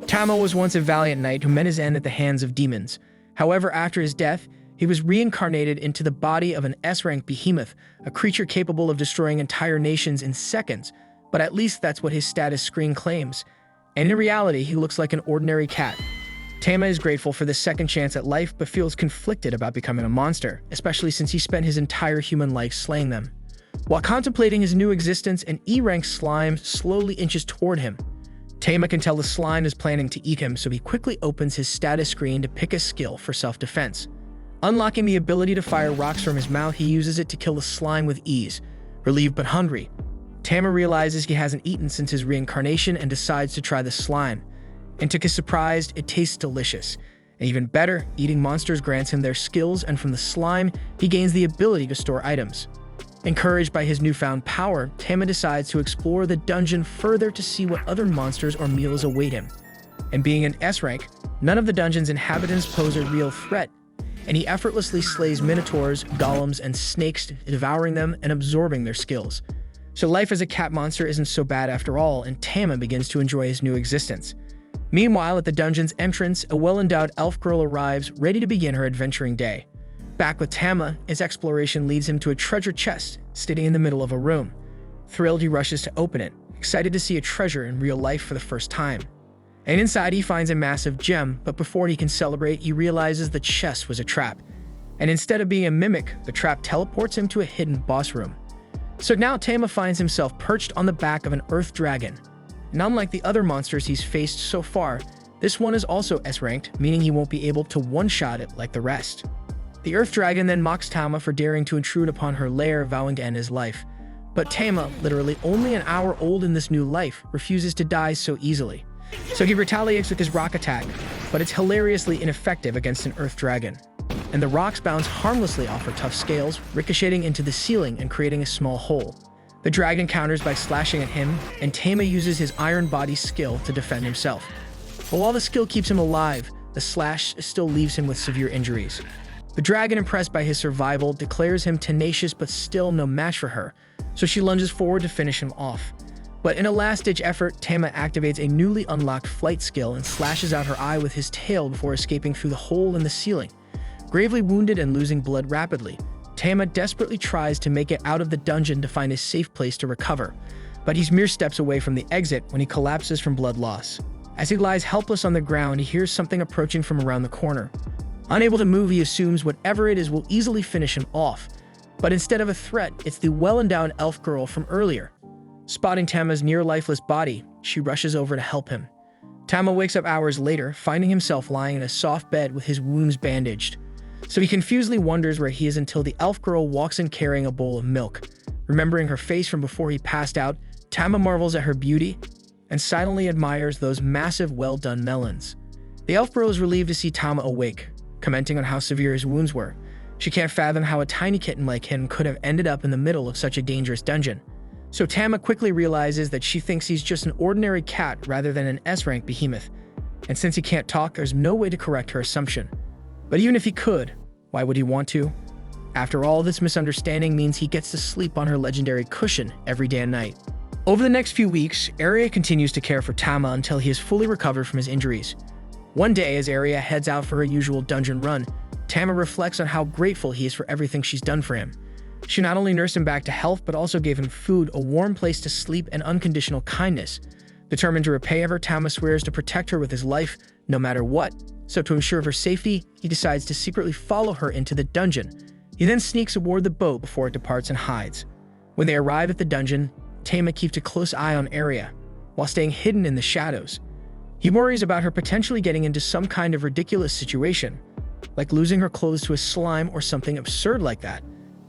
Tama was once a valiant knight who met his end at the hands of demons. However, after his death, he was reincarnated into the body of an S-rank behemoth, a creature capable of destroying entire nations in seconds, but at least that's what his status screen claims. And in reality, he looks like an ordinary cat. Tama is grateful for this second chance at life, but feels conflicted about becoming a monster, especially since he spent his entire human life slaying them. While contemplating his new existence, an E-rank slime slowly inches toward him. Tama can tell the slime is planning to eat him, so he quickly opens his status screen to pick a skill for self-defense. Unlocking the ability to fire rocks from his mouth, he uses it to kill the slime with ease. Relieved but hungry, Tama realizes he hasn't eaten since his reincarnation and decides to try the slime. And to his surprise, it tastes delicious. And even better, eating monsters grants him their skills, and from the slime, he gains the ability to store items. Encouraged by his newfound power, Tama decides to explore the dungeon further to see what other monsters or meals await him. And being an S-rank, none of the dungeon's inhabitants pose a real threat, and he effortlessly slays minotaurs, golems, and snakes, devouring them and absorbing their skills. So life as a cat monster isn't so bad after all, and Tama begins to enjoy his new existence. Meanwhile, at the dungeon's entrance, a well-endowed elf girl arrives, ready to begin her adventuring day. Back with Tama, his exploration leads him to a treasure chest, sitting in the middle of a room. Thrilled, he rushes to open it, excited to see a treasure in real life for the first time. And inside, he finds a massive gem, but before he can celebrate, he realizes the chest was a trap. And instead of being a mimic, the trap teleports him to a hidden boss room. So now Tama finds himself perched on the back of an earth dragon. And unlike the other monsters he's faced so far, this one is also S-ranked, meaning he won't be able to one-shot it like the rest. The Earth Dragon then mocks Tama for daring to intrude upon her lair, vowing to end his life. But Tama, literally only an hour old in this new life, refuses to die so easily. So he retaliates with his rock attack, but it's hilariously ineffective against an Earth Dragon. And the rocks bounce harmlessly off her tough scales, ricocheting into the ceiling and creating a small hole. The dragon counters by slashing at him, and Tama uses his Iron Body skill to defend himself. But while the skill keeps him alive, the slash still leaves him with severe injuries. The dragon, impressed by his survival, declares him tenacious but still no match for her, so she lunges forward to finish him off. But in a last-ditch effort, Tama activates a newly unlocked flight skill and slashes out her eye with his tail before escaping through the hole in the ceiling. Gravely wounded and losing blood rapidly, Tama desperately tries to make it out of the dungeon to find a safe place to recover, but he's mere steps away from the exit when he collapses from blood loss. As he lies helpless on the ground, he hears something approaching from around the corner. Unable to move, he assumes whatever it is will easily finish him off. But instead of a threat, it's the well-endowed elf girl from earlier. Spotting Tama's near-lifeless body, she rushes over to help him. Tama wakes up hours later, finding himself lying in a soft bed with his wounds bandaged. So he confusedly wonders where he is until the elf girl walks in carrying a bowl of milk. Remembering her face from before he passed out, Tama marvels at her beauty and silently admires those massive, well-done melons. The elf girl is relieved to see Tama awake, commenting on how severe his wounds were. She can't fathom how a tiny kitten like him could have ended up in the middle of such a dangerous dungeon. So Tama quickly realizes that she thinks he's just an ordinary cat rather than an S-rank behemoth. And since he can't talk, there's no way to correct her assumption. But even if he could, why would he want to? After all, this misunderstanding means he gets to sleep on her legendary cushion every day and night. Over the next few weeks, Arya continues to care for Tama until he is fully recovered from his injuries. One day, as Arya heads out for her usual dungeon run, Tama reflects on how grateful he is for everything she's done for him. She not only nursed him back to health, but also gave him food, a warm place to sleep, and unconditional kindness. Determined to repay her, Tama swears to protect her with his life, no matter what. So to ensure her safety, he decides to secretly follow her into the dungeon. He then sneaks aboard the boat before it departs and hides. When they arrive at the dungeon, Tama keeps a close eye on Arya, while staying hidden in the shadows. He worries about her potentially getting into some kind of ridiculous situation, like losing her clothes to a slime or something absurd like that.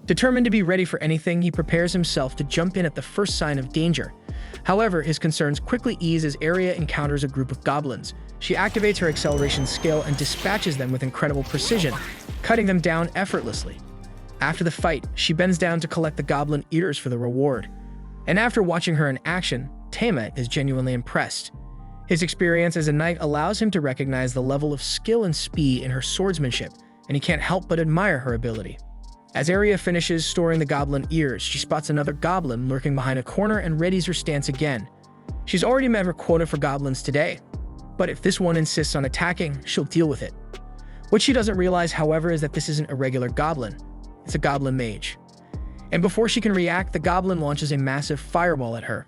Determined to be ready for anything, he prepares himself to jump in at the first sign of danger. However, his concerns quickly ease as Arya encounters a group of goblins. She activates her acceleration skill and dispatches them with incredible precision, cutting them down effortlessly. After the fight, she bends down to collect the goblin eaters for the reward. And after watching her in action, Tama is genuinely impressed. His experience as a knight allows him to recognize the level of skill and speed in her swordsmanship, and he can't help but admire her ability. As Arya finishes storing the goblin ears, she spots another goblin lurking behind a corner and readies her stance again. She's already met her quota for goblins today. But if this one insists on attacking, she'll deal with it. What she doesn't realize, however, is that this isn't a regular goblin. It's a goblin mage. And before she can react, the goblin launches a massive fireball at her.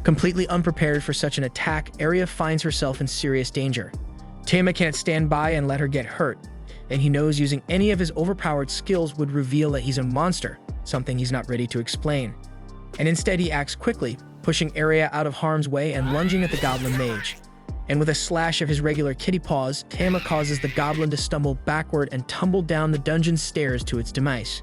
Completely unprepared for such an attack, Arya finds herself in serious danger. Tama can't stand by and let her get hurt, and he knows using any of his overpowered skills would reveal that he's a monster, something he's not ready to explain. And instead he acts quickly, pushing Arya out of harm's way and lunging at the goblin mage. And with a slash of his regular kitty paws, Tama causes the goblin to stumble backward and tumble down the dungeon stairs to its demise.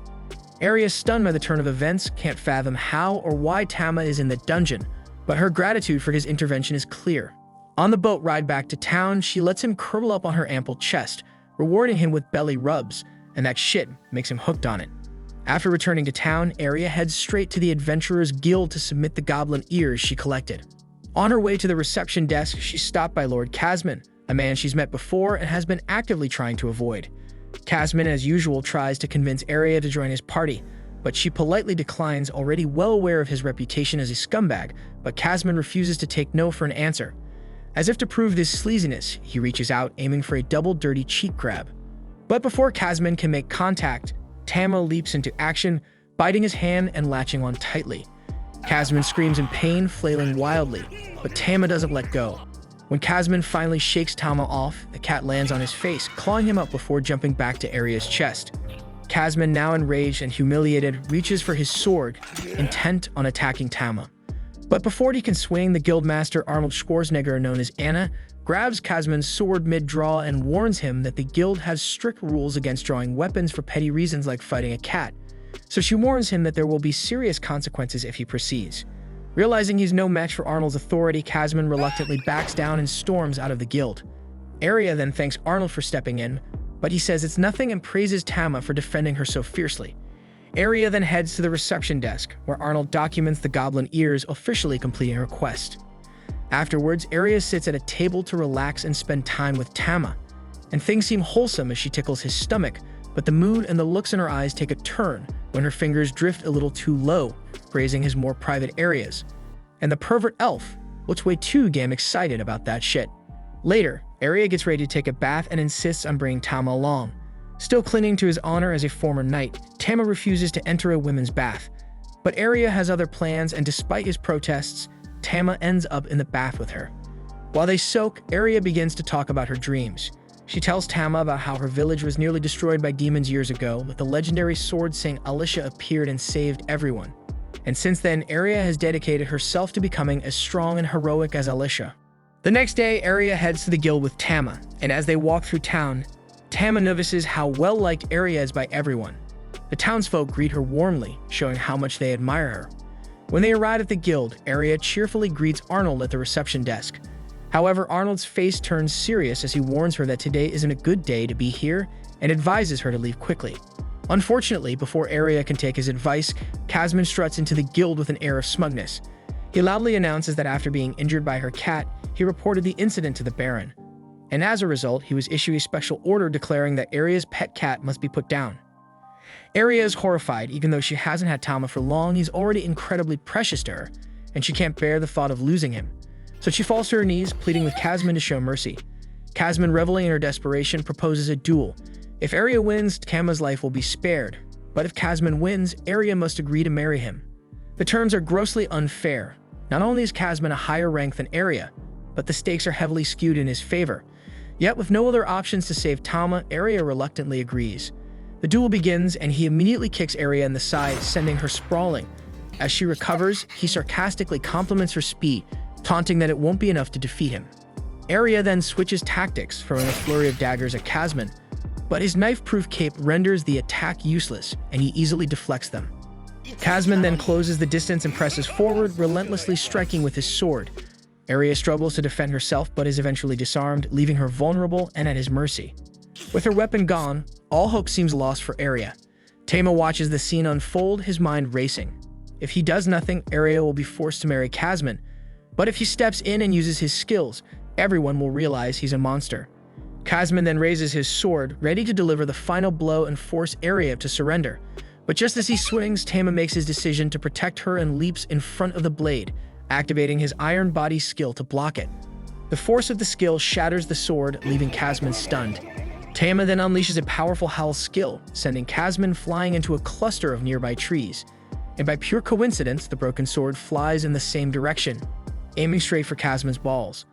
Arya, stunned by the turn of events, can't fathom how or why Tama is in the dungeon, but her gratitude for his intervention is clear. On the boat ride back to town, she lets him curl up on her ample chest, rewarding him with belly rubs, and that shit makes him hooked on it. After returning to town, Arya heads straight to the Adventurers Guild to submit the goblin ears she collected. On her way to the reception desk, she's stopped by Lord Casman, a man she's met before and has been actively trying to avoid. Casman, as usual, tries to convince Arya to join his party, but she politely declines, already well aware of his reputation as a scumbag, but Casman refuses to take no for an answer. As if to prove this sleaziness, he reaches out, aiming for a double dirty cheek grab. But before Casman can make contact, Tama leaps into action, biting his hand and latching on tightly. Casman screams in pain, flailing wildly, but Tama doesn't let go. When Casman finally shakes Tama off, the cat lands on his face, clawing him up before jumping back to Arya's chest. Casman, now enraged and humiliated, reaches for his sword, intent on attacking Tama. But before he can swing, the guildmaster Arnold Schwarzenegger, known as Anna, grabs Casman's sword mid-draw and warns him that the guild has strict rules against drawing weapons for petty reasons like fighting a cat. So she warns him that there will be serious consequences if he proceeds. Realizing he's no match for Arnold's authority, Casman reluctantly backs down and storms out of the guild. Arya then thanks Arnold for stepping in, but he says it's nothing and praises Tama for defending her so fiercely. Arya then heads to the reception desk, where Arnold documents the goblin ears, officially completing her quest. Afterwards, Arya sits at a table to relax and spend time with Tama, and things seem wholesome as she tickles his stomach, but the mood and the looks in her eyes take a turn when her fingers drift a little too low, grazing his more private areas. And the pervert elf looks way too damn excited about that shit. Later, Arya gets ready to take a bath and insists on bringing Tama along. Still clinging to his honor as a former knight, Tama refuses to enter a women's bath. But Arya has other plans, and despite his protests, Tama ends up in the bath with her. While they soak, Arya begins to talk about her dreams. She tells Tama about how her village was nearly destroyed by demons years ago, but the legendary sword Saint Alicia appeared and saved everyone. And since then, Arya has dedicated herself to becoming as strong and heroic as Alicia. The next day, Arya heads to the guild with Tama, and as they walk through town, Tama notices how well-liked Arya is by everyone. The townsfolk greet her warmly, showing how much they admire her. When they arrive at the guild, Arya cheerfully greets Arnold at the reception desk. However, Arnold's face turns serious as he warns her that today isn't a good day to be here and advises her to leave quickly. Unfortunately, before Arya can take his advice, Casman struts into the guild with an air of smugness. He loudly announces that after being injured by her cat, he reported the incident to the Baron. And as a result, he was issued a special order declaring that Arya's pet cat must be put down. Arya is horrified. Even though she hasn't had Tama for long, he's already incredibly precious to her, and she can't bear the thought of losing him. So she falls to her knees, pleading with Casman to show mercy. Casman, reveling in her desperation, proposes a duel. If Arya wins, Tama's life will be spared, but if Casman wins, Arya must agree to marry him. The terms are grossly unfair. Not only is Casman a higher rank than Arya, but the stakes are heavily skewed in his favor. Yet with no other options to save Tama, Arya reluctantly agrees. The duel begins, and he immediately kicks Arya in the side, sending her sprawling. As she recovers, he sarcastically compliments her speed, taunting that it won't be enough to defeat him. Arya then switches tactics, throwing a flurry of daggers at Casman, but his knife-proof cape renders the attack useless, and he easily deflects them. Casman then closes the distance and presses forward, relentlessly striking with his sword. Arya struggles to defend herself, but is eventually disarmed, leaving her vulnerable and at his mercy. With her weapon gone, all hope seems lost for Arya. Tama watches the scene unfold, his mind racing. If he does nothing, Arya will be forced to marry Casman, but if he steps in and uses his skills, everyone will realize he's a monster. Casman then raises his sword, ready to deliver the final blow and force Arya to surrender. But just as he swings, Tama makes his decision to protect her and leaps in front of the blade, activating his iron body skill to block it. The force of the skill shatters the sword, leaving Kazman stunned. Tama then unleashes a powerful howl skill, sending Kazman flying into a cluster of nearby trees. And by pure coincidence, the broken sword flies in the same direction, aiming straight for Kazman's balls.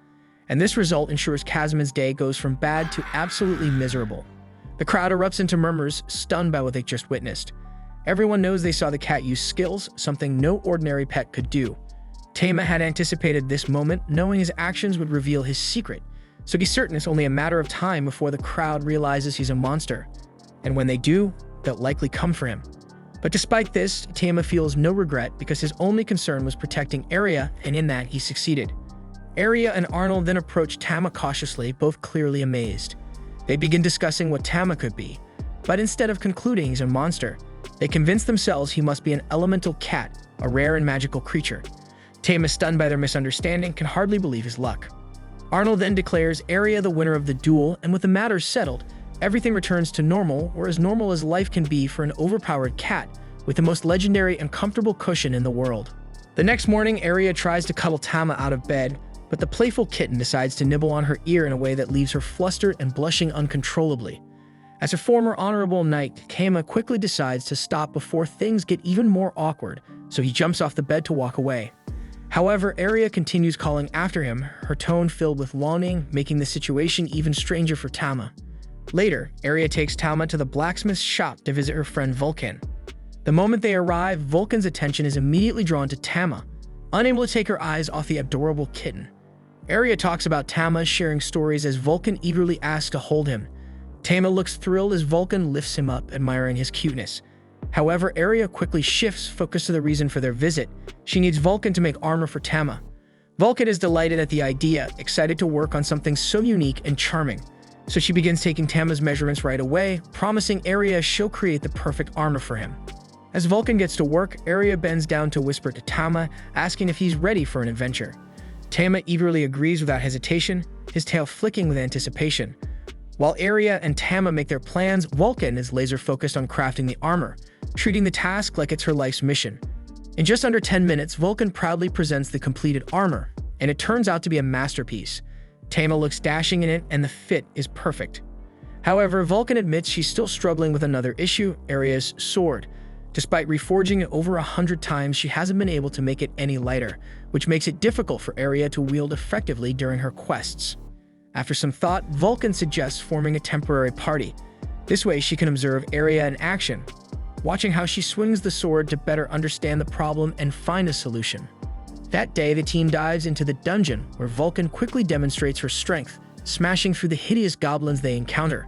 And this result ensures Kazman's day goes from bad to absolutely miserable. The crowd erupts into murmurs, stunned by what they just witnessed. Everyone knows they saw the cat use skills, something no ordinary pet could do. Tama had anticipated this moment, knowing his actions would reveal his secret, so he's certain it's only a matter of time before the crowd realizes he's a monster. And when they do, they'll likely come for him. But despite this, Tama feels no regret because his only concern was protecting Arya, and in that he succeeded. Arya and Arnold then approach Tama cautiously, both clearly amazed. They begin discussing what Tama could be, but instead of concluding he's a monster, they convince themselves he must be an elemental cat, a rare and magical creature. Tama, stunned by their misunderstanding, can hardly believe his luck. Arnold then declares Arya the winner of the duel, and with the matter settled, everything returns to normal, or as normal as life can be for an overpowered cat with the most legendary and comfortable cushion in the world. The next morning, Arya tries to cuddle Tama out of bed, but the playful kitten decides to nibble on her ear in a way that leaves her flustered and blushing uncontrollably. As a former honorable knight, Tama quickly decides to stop before things get even more awkward, so he jumps off the bed to walk away. However, Arya continues calling after him, her tone filled with longing, making the situation even stranger for Tama. Later, Arya takes Tama to the blacksmith's shop to visit her friend Vulcan. The moment they arrive, Vulcan's attention is immediately drawn to Tama, unable to take her eyes off the adorable kitten. Arya talks about Tama, sharing stories as Vulcan eagerly asks to hold him. Tama looks thrilled as Vulcan lifts him up, admiring his cuteness. However, Arya quickly shifts focus to the reason for their visit. She needs Vulcan to make armor for Tama. Vulcan is delighted at the idea, excited to work on something so unique and charming. So she begins taking Tama's measurements right away, promising Arya she'll create the perfect armor for him. As Vulcan gets to work, Arya bends down to whisper to Tama, asking if he's ready for an adventure. Tama eagerly agrees without hesitation, his tail flicking with anticipation. While Arya and Tama make their plans, Vulcan is laser-focused on crafting the armor, treating the task like it's her life's mission. In just under 10 minutes, Vulcan proudly presents the completed armor, and it turns out to be a masterpiece. Tama looks dashing in it, and the fit is perfect. However, Vulcan admits she's still struggling with another issue, Arya's sword. Despite reforging it over 100 times, she hasn't been able to make it any lighter, which makes it difficult for Arya to wield effectively during her quests. After some thought, Vulcan suggests forming a temporary party. This way she can observe Arya in action, watching how she swings the sword to better understand the problem and find a solution. That day, the team dives into the dungeon, where Vulcan quickly demonstrates her strength, smashing through the hideous goblins they encounter.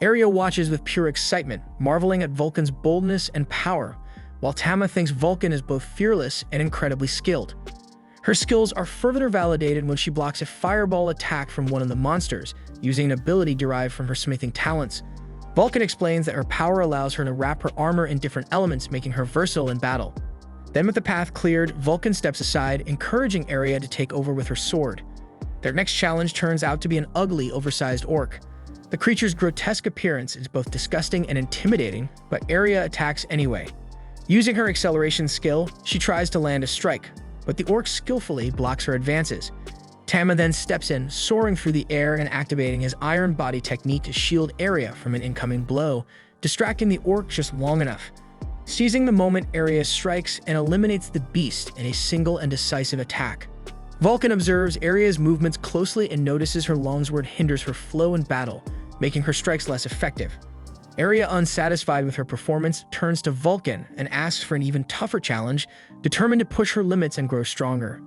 Arya watches with pure excitement, marveling at Vulcan's boldness and power, while Tama thinks Vulcan is both fearless and incredibly skilled. Her skills are further validated when she blocks a fireball attack from one of the monsters, using an ability derived from her smithing talents. Vulcan explains that her power allows her to wrap her armor in different elements, making her versatile in battle. Then with the path cleared, Vulcan steps aside, encouraging Arya to take over with her sword. Their next challenge turns out to be an ugly, oversized orc. The creature's grotesque appearance is both disgusting and intimidating, but Arya attacks anyway. Using her acceleration skill, she tries to land a strike, but the orc skillfully blocks her advances. Tama then steps in, soaring through the air and activating his iron body technique to shield Arya from an incoming blow, distracting the orc just long enough. Seizing the moment, Arya strikes and eliminates the beast in a single and decisive attack. Vulcan observes Arya's movements closely and notices her longsword hinders her flow in battle, making her strikes less effective. Arya, unsatisfied with her performance, turns to Vulcan and asks for an even tougher challenge, determined to push her limits and grow stronger.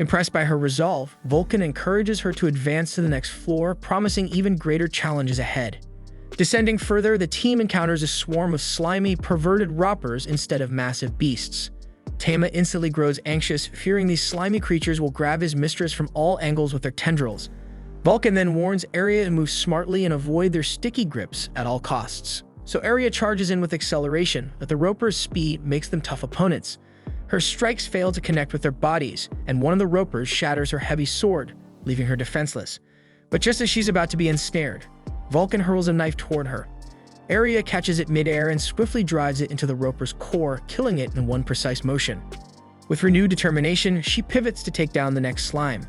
Impressed by her resolve, Vulcan encourages her to advance to the next floor, promising even greater challenges ahead. Descending further, the team encounters a swarm of slimy, perverted roppers instead of massive beasts. Tama instantly grows anxious, fearing these slimy creatures will grab his mistress from all angles with their tendrils. Vulcan then warns Arya to move smartly and avoid their sticky grips at all costs. So Arya charges in with acceleration, but the ropers' speed makes them tough opponents. Her strikes fail to connect with their bodies, and one of the ropers shatters her heavy sword, leaving her defenseless. But just as she's about to be ensnared, Vulcan hurls a knife toward her. Arya catches it midair and swiftly drives it into the roper's core, killing it in one precise motion. With renewed determination, she pivots to take down the next slime.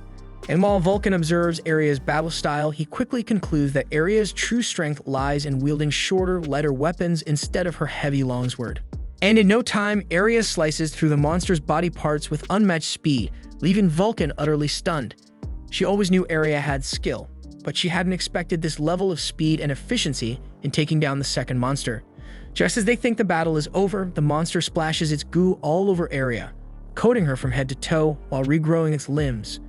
And while Vulcan observes Aria's battle style, he quickly concludes that Aria's true strength lies in wielding shorter, lighter weapons instead of her heavy longsword. And in no time, Aria slices through the monster's body parts with unmatched speed, leaving Vulcan utterly stunned. She always knew Aria had skill, but she hadn't expected this level of speed and efficiency in taking down the second monster. Just as they think the battle is over, the monster splashes its goo all over Aria, coating her from head to toe while regrowing its limbs.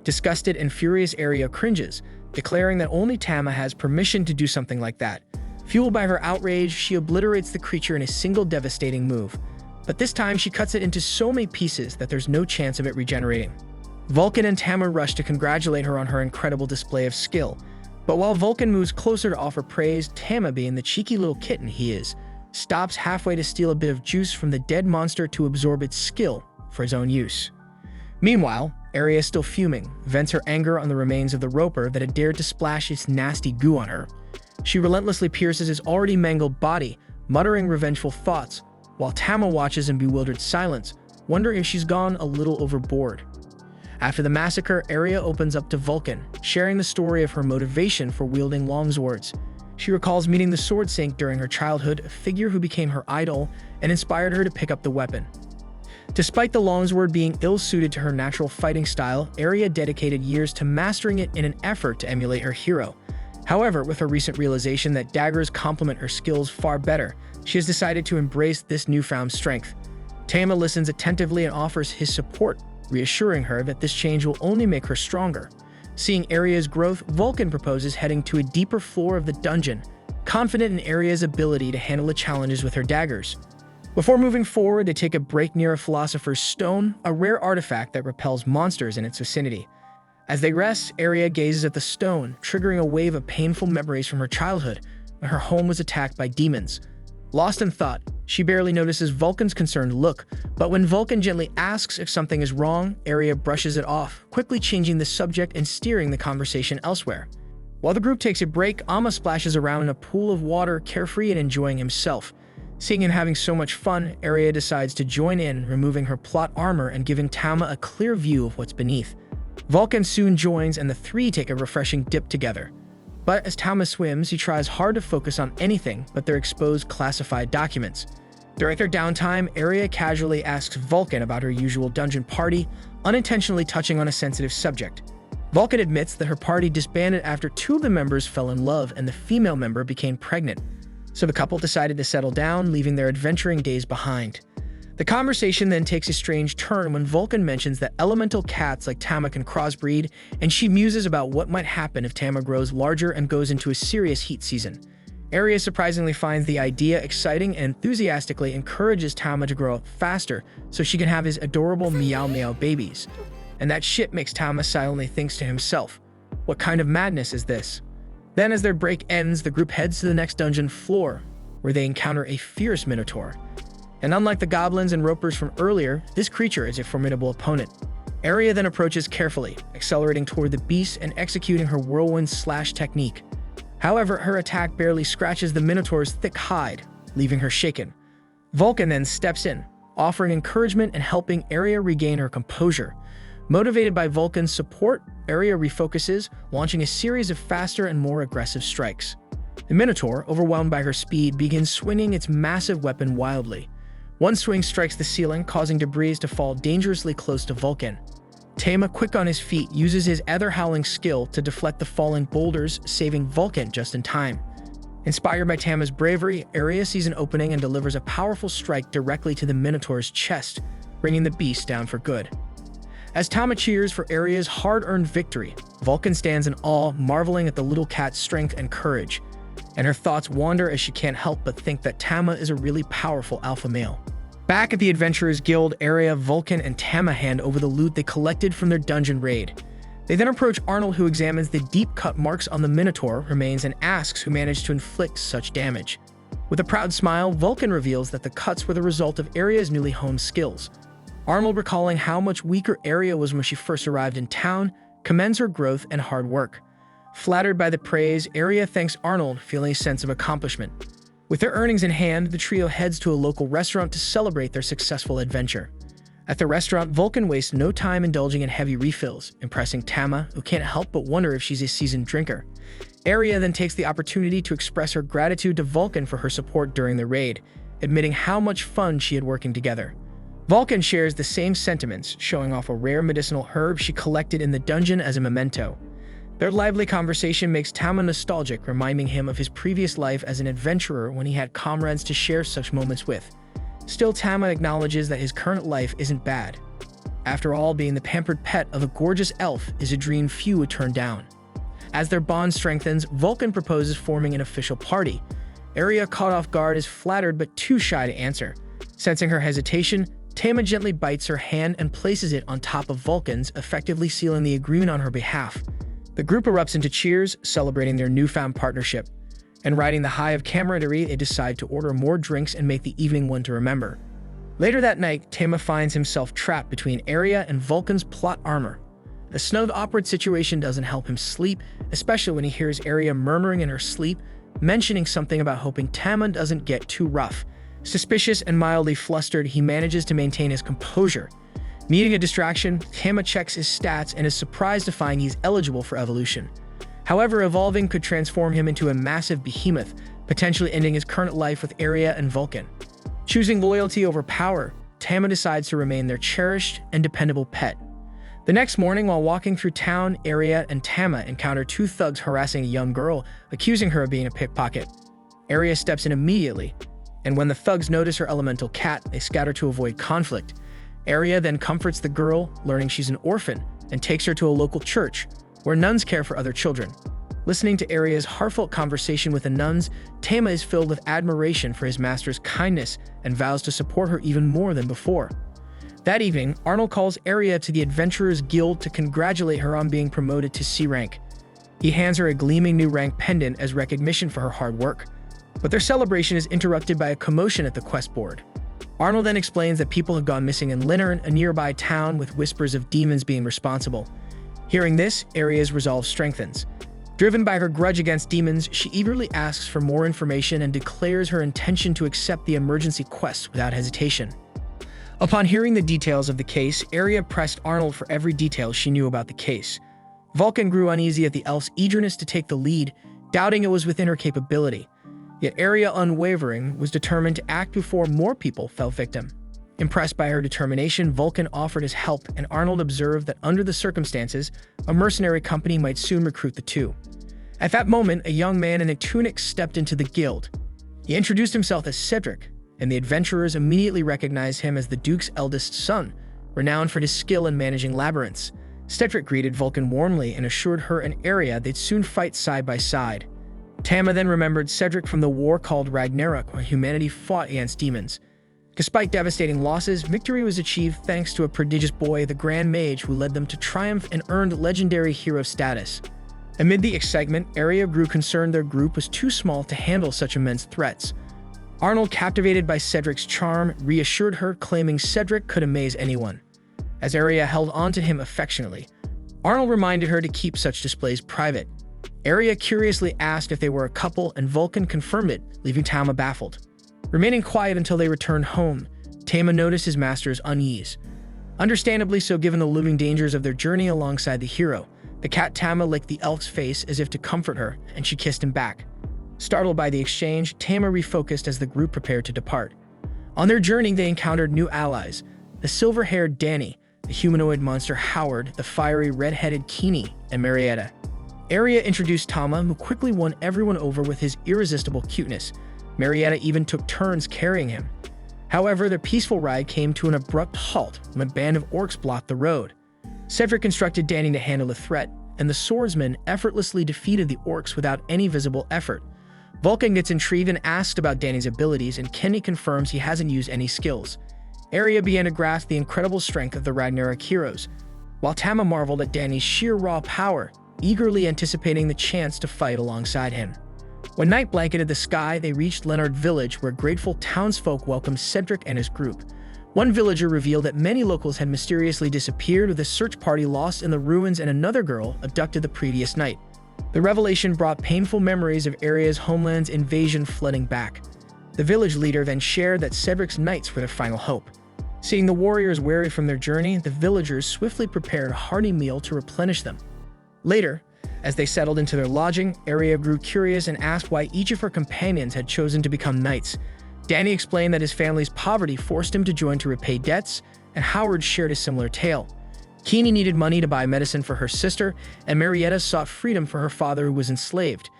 Disgusted and furious, Aria cringes, declaring that only Tama has permission to do something like that. Fueled by her outrage, she obliterates the creature in a single devastating move. But this time, she cuts it into so many pieces that there's no chance of it regenerating. Vulcan and Tama rush to congratulate her on her incredible display of skill. But while Vulcan moves closer to offer praise, Tama, being the cheeky little kitten he is, stops halfway to steal a bit of juice from the dead monster to absorb its skill for his own use. Meanwhile, Aria, still fuming, vents her anger on the remains of the roper that had dared to splash its nasty goo on her. She relentlessly pierces his already mangled body, muttering revengeful thoughts, while Tama watches in bewildered silence, wondering if she's gone a little overboard. After the massacre, Aria opens up to Vulcan, sharing the story of her motivation for wielding longswords. She recalls meeting the Sword Sink during her childhood, a figure who became her idol and inspired her to pick up the weapon. Despite the longsword being ill-suited to her natural fighting style, Aria dedicated years to mastering it in an effort to emulate her hero. However, with her recent realization that daggers complement her skills far better, she has decided to embrace this newfound strength. Tama listens attentively and offers his support, reassuring her that this change will only make her stronger. Seeing Aria's growth, Vulcan proposes heading to a deeper floor of the dungeon, confident in Aria's ability to handle the challenges with her daggers. Before moving forward, they take a break near a Philosopher's Stone, a rare artifact that repels monsters in its vicinity. As they rest, Aria gazes at the stone, triggering a wave of painful memories from her childhood, when her home was attacked by demons. Lost in thought, she barely notices Vulcan's concerned look, but when Vulcan gently asks if something is wrong, Aria brushes it off, quickly changing the subject and steering the conversation elsewhere. While the group takes a break, Amma splashes around in a pool of water, carefree and enjoying himself. Seeing him having so much fun, Aria decides to join in, removing her plot armor and giving Tama a clear view of what's beneath. Vulcan soon joins and the three take a refreshing dip together. But as Tama swims, he tries hard to focus on anything but their exposed classified documents. During their downtime, Aria casually asks Vulcan about her usual dungeon party, unintentionally touching on a sensitive subject. Vulcan admits that her party disbanded after two of the members fell in love and the female member became pregnant. So the couple decided to settle down, leaving their adventuring days behind. The conversation then takes a strange turn when Vulcan mentions that elemental cats like Tama can crossbreed, and she muses about what might happen if Tama grows larger and goes into a serious heat season. Aria surprisingly finds the idea exciting and enthusiastically encourages Tama to grow up faster so she can have his adorable meow meow babies. And that shit makes Tama silently thinks to himself, what kind of madness is this? Then as their break ends, the group heads to the next dungeon floor, where they encounter a fierce minotaur. And unlike the goblins and ropers from earlier, this creature is a formidable opponent. Aria then approaches carefully, accelerating toward the beast and executing her whirlwind slash technique. However, her attack barely scratches the minotaur's thick hide, leaving her shaken. Vulcan then steps in, offering encouragement and helping Aria regain her composure. Motivated by Vulcan's support, Aria refocuses, launching a series of faster and more aggressive strikes. The minotaur, overwhelmed by her speed, begins swinging its massive weapon wildly. One swing strikes the ceiling, causing debris to fall dangerously close to Vulcan. Tama, quick on his feet, uses his ether-howling skill to deflect the falling boulders, saving Vulcan just in time. Inspired by Tama's bravery, Aria sees an opening and delivers a powerful strike directly to the minotaur's chest, bringing the beast down for good. As Tama cheers for Aria's hard-earned victory, Vulcan stands in awe, marveling at the little cat's strength and courage. And her thoughts wander as she can't help but think that Tama is a really powerful alpha male. Back at the Adventurers Guild, Aria, Vulcan, and Tama hand over the loot they collected from their dungeon raid. They then approach Arnold, who examines the deep-cut marks on the Minotaur remains and asks who managed to inflict such damage. With a proud smile, Vulcan reveals that the cuts were the result of Aria's newly honed skills. Arnold, recalling how much weaker Aria was when she first arrived in town, commends her growth and hard work. Flattered by the praise, Aria thanks Arnold, feeling a sense of accomplishment. With their earnings in hand, the trio heads to a local restaurant to celebrate their successful adventure. At the restaurant, Vulcan wastes no time indulging in heavy refills, impressing Tama, who can't help but wonder if she's a seasoned drinker. Aria then takes the opportunity to express her gratitude to Vulcan for her support during the raid, admitting how much fun she had working together. Vulcan shares the same sentiments, showing off a rare medicinal herb she collected in the dungeon as a memento. Their lively conversation makes Tama nostalgic, reminding him of his previous life as an adventurer when he had comrades to share such moments with. Still, Tama acknowledges that his current life isn't bad. After all, being the pampered pet of a gorgeous elf is a dream few would turn down. As their bond strengthens, Vulcan proposes forming an official party. Aria, caught off guard, is flattered but too shy to answer. Sensing her hesitation, Tama gently bites her hand and places it on top of Vulcan's, effectively sealing the agreement on her behalf. The group erupts into cheers, celebrating their newfound partnership. And riding the high of camaraderie, they decide to order more drinks and make the evening one to remember. Later that night, Tama finds himself trapped between Aria and Vulcan's plot armor. A snug, awkward situation doesn't help him sleep, especially when he hears Aria murmuring in her sleep, mentioning something about hoping Tama doesn't get too rough. Suspicious and mildly flustered, he manages to maintain his composure. Meeting a distraction, Tama checks his stats and is surprised to find he's eligible for evolution. However, evolving could transform him into a massive behemoth, potentially ending his current life with Aria and Vulcan. Choosing loyalty over power, Tama decides to remain their cherished and dependable pet. The next morning, while walking through town, Aria and Tama encounter two thugs harassing a young girl, accusing her of being a pickpocket. Aria steps in immediately, and when the thugs notice her elemental cat, they scatter to avoid conflict. Aria then comforts the girl, learning she's an orphan, and takes her to a local church, where nuns care for other children. Listening to Aria's heartfelt conversation with the nuns, Tama is filled with admiration for his master's kindness and vows to support her even more than before. That evening, Arnold calls Aria to the Adventurers Guild to congratulate her on being promoted to C rank. He hands her a gleaming new rank pendant as recognition for her hard work. But their celebration is interrupted by a commotion at the quest board. Arnold then explains that people have gone missing in Linnern, a nearby town, with whispers of demons being responsible. Hearing this, Aria's resolve strengthens. Driven by her grudge against demons, she eagerly asks for more information and declares her intention to accept the emergency quest without hesitation. Upon hearing the details of the case, Aria pressed Arnold for every detail she knew about the case. Vulcan grew uneasy at the elf's eagerness to take the lead, doubting it was within her capability. Yet Aria, unwavering, was determined to act before more people fell victim. Impressed by her determination, Vulcan offered his help, and Arnold observed that under the circumstances, a mercenary company might soon recruit the two. At that moment, a young man in a tunic stepped into the guild. He introduced himself as Cedric, and the adventurers immediately recognized him as the Duke's eldest son, renowned for his skill in managing labyrinths. Cedric greeted Vulcan warmly and assured her and Aria they'd soon fight side by side. Tama then remembered Cedric from the war called Ragnarok, where humanity fought against demons. Despite devastating losses, victory was achieved thanks to a prodigious boy, the Grand Mage, who led them to triumph and earned legendary hero status. Amid the excitement, Aria grew concerned their group was too small to handle such immense threats. Arnold, captivated by Cedric's charm, reassured her, claiming Cedric could amaze anyone. As Aria held on to him affectionately, Arnold reminded her to keep such displays private. Aria curiously asked if they were a couple, and Vulcan confirmed it, leaving Tama baffled. Remaining quiet until they returned home, Tama noticed his master's unease. Understandably so, given the looming dangers of their journey alongside the hero. The cat Tama licked the elf's face as if to comfort her, and she kissed him back. Startled by the exchange, Tama refocused as the group prepared to depart. On their journey, they encountered new allies: the silver-haired Danny, the humanoid monster Howard, the fiery red-headed Keeney, and Marietta. Aria introduced Tama, who quickly won everyone over with his irresistible cuteness. Marietta even took turns carrying him. However, their peaceful ride came to an abrupt halt when a band of orcs blocked the road. Cedric instructed Danny to handle the threat, and the swordsman effortlessly defeated the orcs without any visible effort. Vulcan gets intrigued and asked about Danny's abilities, and Kenny confirms he hasn't used any skills. Aria began to grasp the incredible strength of the Ragnarok heroes, while Tama marveled at Danny's sheer raw power, eagerly anticipating the chance to fight alongside him. When night blanketed the sky, they reached Leonard Village, where grateful townsfolk welcomed Cedric and his group. One villager revealed that many locals had mysteriously disappeared, with a search party lost in the ruins and another girl abducted the previous night. The revelation brought painful memories of Aria's homeland's invasion flooding back. The village leader then shared that Cedric's knights were their final hope. Seeing the warriors weary from their journey, the villagers swiftly prepared a hearty meal to replenish them. Later, as they settled into their lodging, Aria grew curious and asked why each of her companions had chosen to become knights. Danny explained that his family's poverty forced him to join to repay debts, and Howard shared a similar tale. Keeney needed money to buy medicine for her sister, and Marietta sought freedom for her father who was enslaved.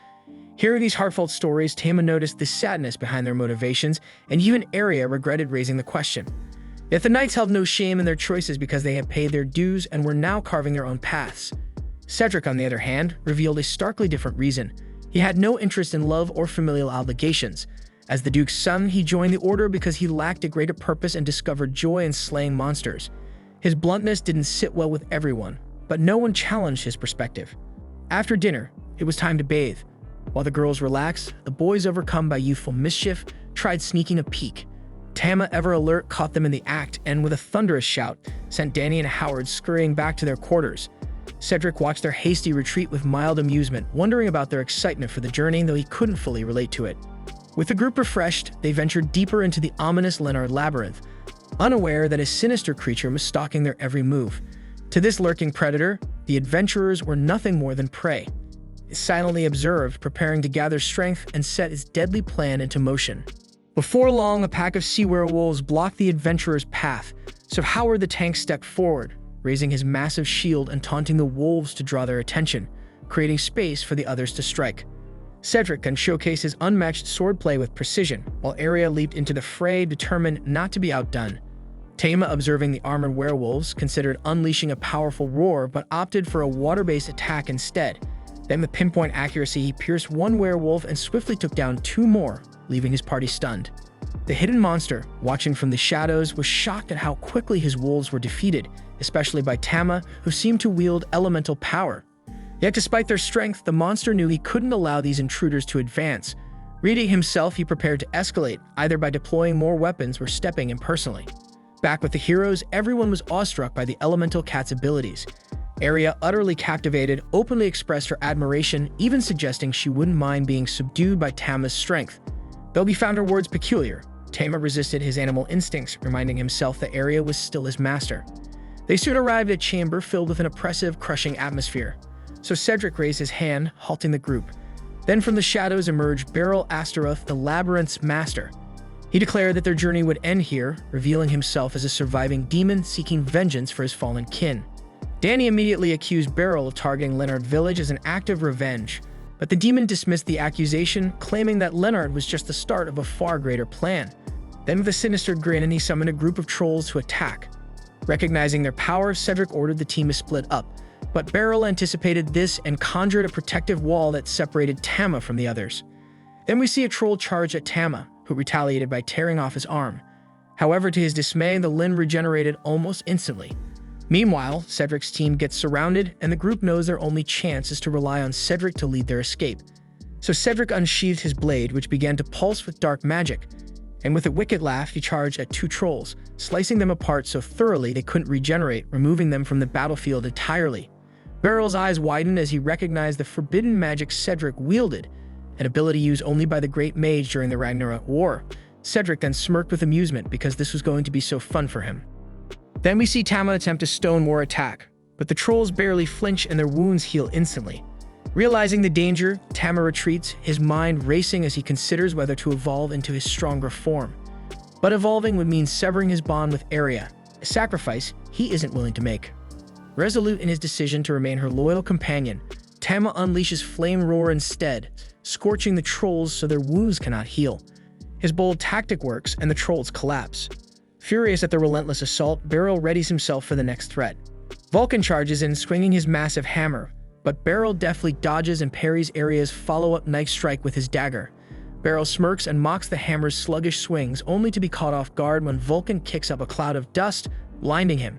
Hearing these heartfelt stories, Tama noticed the sadness behind their motivations, and even Aria regretted raising the question. Yet the knights held no shame in their choices because they had paid their dues and were now carving their own paths. Cedric, on the other hand, revealed a starkly different reason. He had no interest in love or familial obligations. As the Duke's son, he joined the Order because he lacked a greater purpose and discovered joy in slaying monsters. His bluntness didn't sit well with everyone, but no one challenged his perspective. After dinner, it was time to bathe. While the girls relaxed, the boys, overcome by youthful mischief, tried sneaking a peek. Tama, ever alert, caught them in the act and, with a thunderous shout, sent Danny and Howard scurrying back to their quarters. Cedric watched their hasty retreat with mild amusement, wondering about their excitement for the journey, though he couldn't fully relate to it. With the group refreshed, they ventured deeper into the ominous Leonard labyrinth, unaware that a sinister creature was stalking their every move. To this lurking predator, the adventurers were nothing more than prey. It silently observed, preparing to gather strength and set its deadly plan into motion. Before long, a pack of sea werewolves blocked the adventurers' path, so Howard the Tank stepped forward, raising his massive shield and taunting the wolves to draw their attention, creating space for the others to strike. Cedric then showcased his unmatched swordplay with precision, while Aria leaped into the fray, determined not to be outdone. Tama, observing the armored werewolves, considered unleashing a powerful roar but opted for a water-based attack instead. Then with pinpoint accuracy, he pierced one werewolf and swiftly took down two more, leaving his party stunned. The hidden monster, watching from the shadows, was shocked at how quickly his wolves were defeated, especially by Tama, who seemed to wield elemental power. Yet despite their strength, the monster knew he couldn't allow these intruders to advance. Reading himself, he prepared to escalate, either by deploying more weapons or stepping in personally. Back with the heroes, everyone was awestruck by the elemental cat's abilities. Aria, utterly captivated, openly expressed her admiration, even suggesting she wouldn't mind being subdued by Tama's strength. Though he found her words peculiar, Tama resisted his animal instincts, reminding himself that Aria was still his master. They soon arrived at a chamber filled with an oppressive, crushing atmosphere. So Cedric raised his hand, halting the group. Then from the shadows emerged Beryl Astaroth, the labyrinth's master. He declared that their journey would end here, revealing himself as a surviving demon seeking vengeance for his fallen kin. Danny immediately accused Beryl of targeting Leonard Village as an act of revenge, but the demon dismissed the accusation, claiming that Leonard was just the start of a far greater plan. Then with a sinister grin, he summoned a group of trolls to attack. Recognizing their power, Cedric ordered the team to split up, but Beryl anticipated this and conjured a protective wall that separated Tama from the others. Then we see a troll charge at Tama, who retaliated by tearing off his arm. However, to his dismay, the limb regenerated almost instantly. Meanwhile, Cedric's team gets surrounded, and the group knows their only chance is to rely on Cedric to lead their escape. So Cedric unsheathed his blade, which began to pulse with dark magic, and with a wicked laugh, he charged at two trolls, slicing them apart so thoroughly they couldn't regenerate, removing them from the battlefield entirely. Beryl's eyes widened as he recognized the forbidden magic Cedric wielded, an ability used only by the great mage during the Ragnarok War. Cedric then smirked with amusement because this was going to be so fun for him. Then we see Tama attempt a stone war attack, but the trolls barely flinch and their wounds heal instantly. Realizing the danger, Tama retreats, his mind racing as he considers whether to evolve into his stronger form. But evolving would mean severing his bond with Aria, a sacrifice he isn't willing to make. Resolute in his decision to remain her loyal companion, Tama unleashes Flame Roar instead, scorching the trolls so their wounds cannot heal. His bold tactic works, and the trolls collapse. Furious at the relentless assault, Beryl readies himself for the next threat. Vulcan charges in, swinging his massive hammer, but Beryl deftly dodges and parries Aria's follow-up knife strike with his dagger. Beryl smirks and mocks the hammer's sluggish swings, only to be caught off guard when Vulcan kicks up a cloud of dust, blinding him.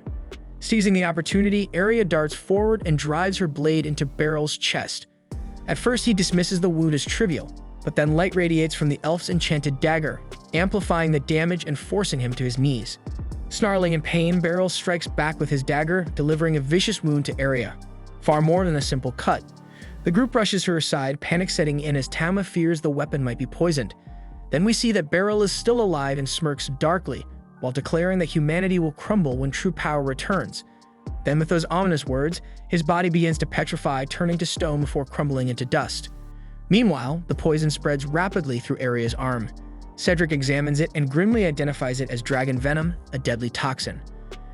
Seizing the opportunity, Aria darts forward and drives her blade into Beryl's chest. At first, he dismisses the wound as trivial, but then light radiates from the elf's enchanted dagger, amplifying the damage and forcing him to his knees. Snarling in pain, Beryl strikes back with his dagger, delivering a vicious wound to Aria. Far more than a simple cut. The group rushes her aside, panic setting in as Tama fears the weapon might be poisoned. Then we see that Beryl is still alive and smirks darkly, while declaring that humanity will crumble when true power returns. Then with those ominous words, his body begins to petrify, turning to stone before crumbling into dust. Meanwhile, the poison spreads rapidly through Aria's arm. Cedric examines it and grimly identifies it as dragon venom, a deadly toxin.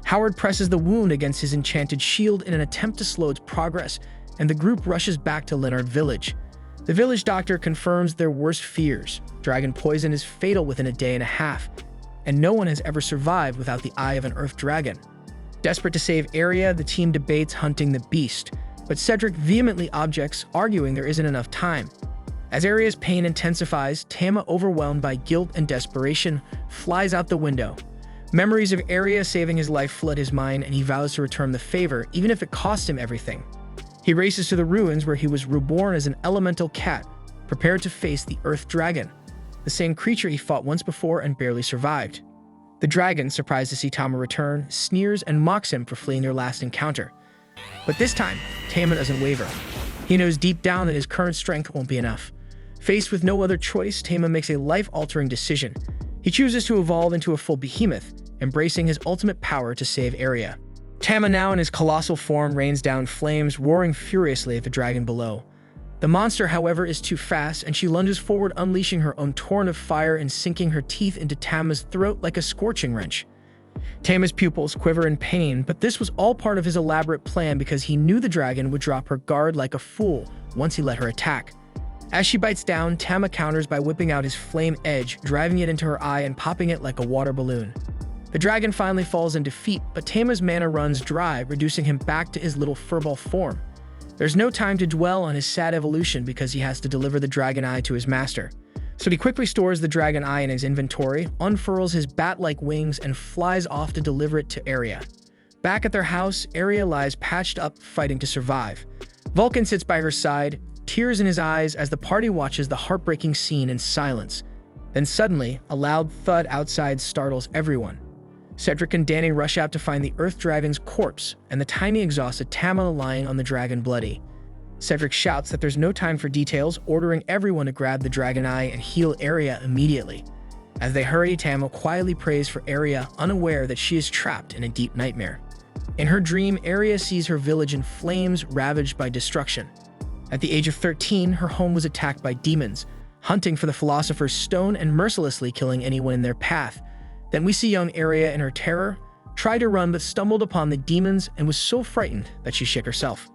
Howard presses the wound against his enchanted shield in an attempt to slow its progress, and the group rushes back to Leonard Village. The village doctor confirms their worst fears. Dragon poison is fatal within a day and a half, and no one has ever survived without the eye of an earth dragon. Desperate to save Aria, the team debates hunting the beast, but Cedric vehemently objects, arguing there isn't enough time. As Aria's pain intensifies, Tama, overwhelmed by guilt and desperation, flies out the window. Memories of Aria saving his life flood his mind, and he vows to return the favor, even if it costs him everything. He races to the ruins where he was reborn as an elemental cat, prepared to face the Earth Dragon, the same creature he fought once before and barely survived. The dragon, surprised to see Tama return, sneers and mocks him for fleeing their last encounter. But this time, Tama doesn't waver. He knows deep down that his current strength won't be enough. Faced with no other choice, Tama makes a life-altering decision. He chooses to evolve into a full behemoth, embracing his ultimate power to save Aria. Tama, now in his colossal form, rains down flames, roaring furiously at the dragon below. The monster, however, is too fast, and she lunges forward, unleashing her own torrent of fire and sinking her teeth into Tama's throat like a scorching wrench. Tama's pupils quiver in pain, but this was all part of his elaborate plan because he knew the dragon would drop her guard like a fool once he let her attack. As she bites down, Tama counters by whipping out his flame edge, driving it into her eye and popping it like a water balloon. The dragon finally falls in defeat, but Tama's mana runs dry, reducing him back to his little furball form. There's no time to dwell on his sad evolution because he has to deliver the dragon eye to his master. So he quickly stores the dragon eye in his inventory, unfurls his bat-like wings, and flies off to deliver it to Aria. Back at their house, Aria lies patched up, fighting to survive. Vulcan sits by her side, tears in his eyes as the party watches the heartbreaking scene in silence. Then suddenly, a loud thud outside startles everyone. Cedric and Danny rush out to find the Earth Dragon's corpse and the tiny, exhausted Tama lying on the dragon bloody. Cedric shouts that there's no time for details, ordering everyone to grab the dragon eye and heal Aria immediately. As they hurry, Tama quietly prays for Aria, unaware that she is trapped in a deep nightmare. In her dream, Aria sees her village in flames, ravaged by destruction. At the age of 13, her home was attacked by demons, hunting for the Philosopher's Stone and mercilessly killing anyone in their path. Then we see young Aria in her terror, tried to run but stumbled upon the demons and was so frightened that she shook herself.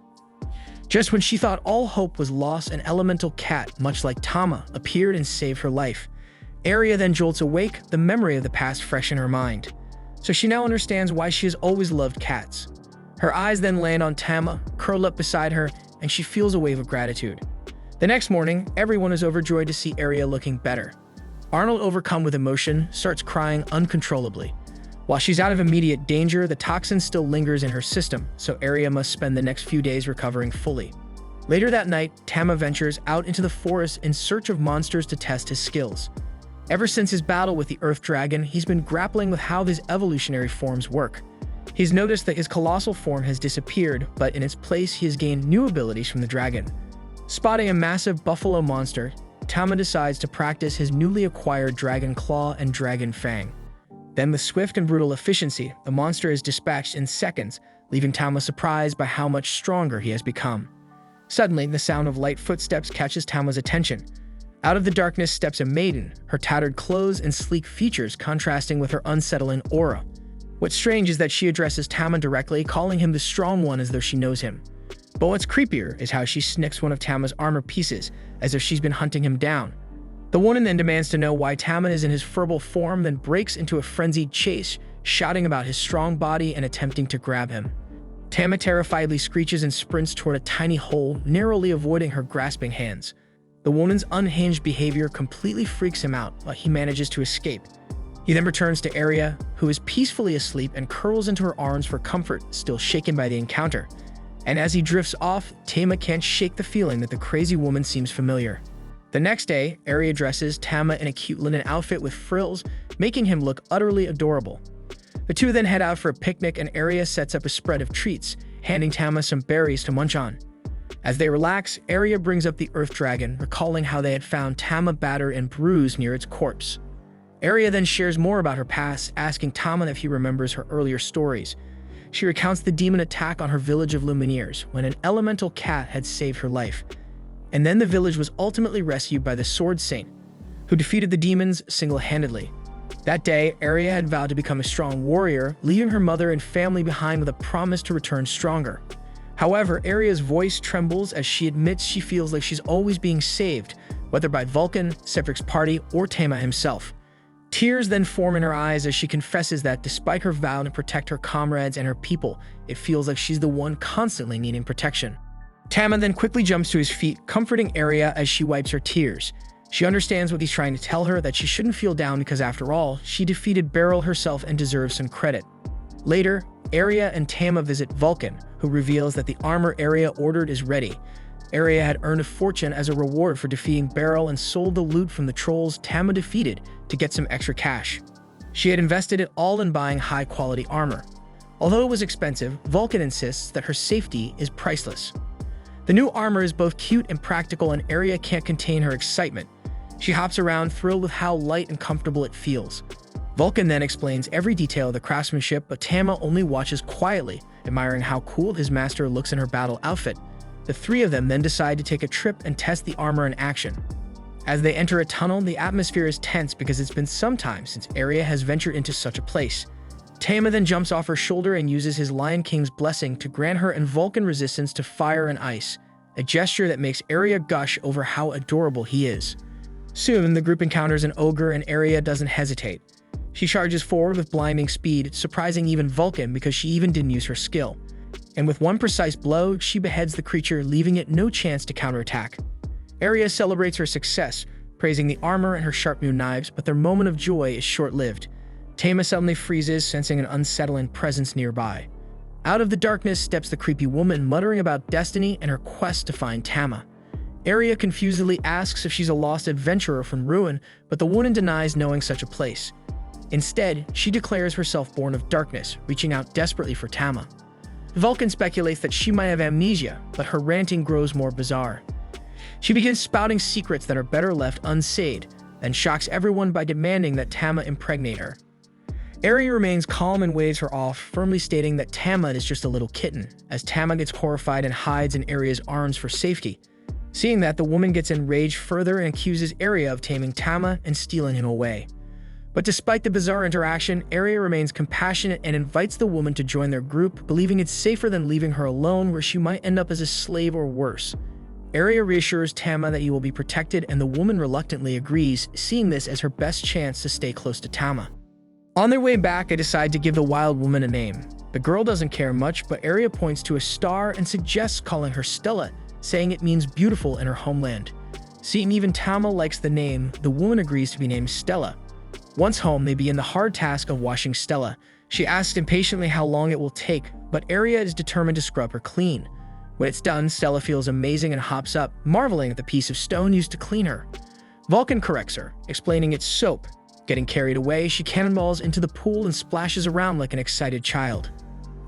Just when she thought all hope was lost, an elemental cat, much like Tama, appeared and saved her life. Aria then jolts awake, the memory of the past fresh in her mind. So she now understands why she has always loved cats. Her eyes then land on Tama, curled up beside her, and she feels a wave of gratitude. The next morning, everyone is overjoyed to see Aria looking better. Arnold, overcome with emotion, starts crying uncontrollably. While she's out of immediate danger, the toxin still lingers in her system, so Aria must spend the next few days recovering fully. Later that night, Tama ventures out into the forest in search of monsters to test his skills. Ever since his battle with the Earth Dragon, he's been grappling with how his evolutionary forms work. He's noticed that his colossal form has disappeared, but in its place, he has gained new abilities from the dragon. Spotting a massive buffalo monster, Tama decides to practice his newly acquired Dragon Claw and Dragon Fang. Then with swift and brutal efficiency, the monster is dispatched in seconds, leaving Tama surprised by how much stronger he has become. Suddenly, the sound of light footsteps catches Tama's attention. Out of the darkness steps a maiden, her tattered clothes and sleek features contrasting with her unsettling aura. What's strange is that she addresses Tama directly, calling him the Strong One as though she knows him. But what's creepier is how she snicks one of Tama's armor pieces, as if she's been hunting him down. The woman then demands to know why Tama is in his furball form, then breaks into a frenzied chase, shouting about his strong body and attempting to grab him. Tama terrifiedly screeches and sprints toward a tiny hole, narrowly avoiding her grasping hands. The woman's unhinged behavior completely freaks him out, but he manages to escape. He then returns to Aria, who is peacefully asleep, and curls into her arms for comfort, still shaken by the encounter. And as he drifts off, Tama can't shake the feeling that the crazy woman seems familiar. The next day, Aria dresses Tama in a cute linen outfit with frills, making him look utterly adorable. The two then head out for a picnic, and Aria sets up a spread of treats, handing Tama some berries to munch on. As they relax, Aria brings up the Earth Dragon, recalling how they had found Tama battered and bruised near its corpse. Arya then shares more about her past, asking Tama if he remembers her earlier stories. She recounts the demon attack on her village of Lumineers when an elemental cat had saved her life. And then the village was ultimately rescued by the Sword Saint, who defeated the demons single-handedly. That day, Arya had vowed to become a strong warrior, leaving her mother and family behind with a promise to return stronger. However, Arya's voice trembles as she admits she feels like she's always being saved, whether by Vulcan, Cedric's party, or Tama himself. Tears then form in her eyes as she confesses that despite her vow to protect her comrades and her people, it feels like she's the one constantly needing protection. Tama then quickly jumps to his feet, comforting Arya as she wipes her tears. She understands what he's trying to tell her, that she shouldn't feel down because after all, she defeated Beryl herself and deserves some credit. Later, Arya and Tama visit Vulcan, who reveals that the armor Arya ordered is ready. Arya had earned a fortune as a reward for defeating Beryl and sold the loot from the trolls Tama defeated to get some extra cash. She had invested it all in buying high-quality armor. Although it was expensive, Vulcan insists that her safety is priceless. The new armor is both cute and practical, and Arya can't contain her excitement. She hops around, thrilled with how light and comfortable it feels. Vulcan then explains every detail of the craftsmanship, but Tama only watches quietly, admiring how cool his master looks in her battle outfit. The three of them then decide to take a trip and test the armor in action. As they enter a tunnel, the atmosphere is tense because it's been some time since Arya has ventured into such a place. Tama then jumps off her shoulder and uses his Lion King's blessing to grant her and Vulcan resistance to fire and ice, a gesture that makes Arya gush over how adorable he is. Soon, the group encounters an ogre and Arya doesn't hesitate. She charges forward with blinding speed, surprising even Vulcan because she even didn't use her skill. And with one precise blow, she beheads the creature, leaving it no chance to counterattack. Arya celebrates her success, praising the armor and her sharp new knives, but their moment of joy is short-lived. Tama suddenly freezes, sensing an unsettling presence nearby. Out of the darkness steps the creepy woman, muttering about destiny and her quest to find Tama. Arya confusedly asks if she's a lost adventurer from Ruin, but the woman denies knowing such a place. Instead, she declares herself born of darkness, reaching out desperately for Tama. Vulcan speculates that she might have amnesia, but her ranting grows more bizarre. She begins spouting secrets that are better left unsaid, and shocks everyone by demanding that Tama impregnate her. Arya remains calm and waves her off, firmly stating that Tama is just a little kitten, as Tama gets horrified and hides in Arya's arms for safety. Seeing that, the woman gets enraged further and accuses Arya of taming Tama and stealing him away. But despite the bizarre interaction, Arya remains compassionate and invites the woman to join their group, believing it's safer than leaving her alone where she might end up as a slave or worse. Arya reassures Tama that he will be protected, and the woman reluctantly agrees, seeing this as her best chance to stay close to Tama. On their way back, they decide to give the wild woman a name. The girl doesn't care much, but Arya points to a star and suggests calling her Stella, saying it means beautiful in her homeland. Seeing even Tama likes the name, the woman agrees to be named Stella. Once home, they begin the hard task of washing Stella. She asks impatiently how long it will take, but Arya is determined to scrub her clean. When it's done, Stella feels amazing and hops up, marveling at the piece of stone used to clean her. Vulcan corrects her, explaining it's soap. Getting carried away, she cannonballs into the pool and splashes around like an excited child.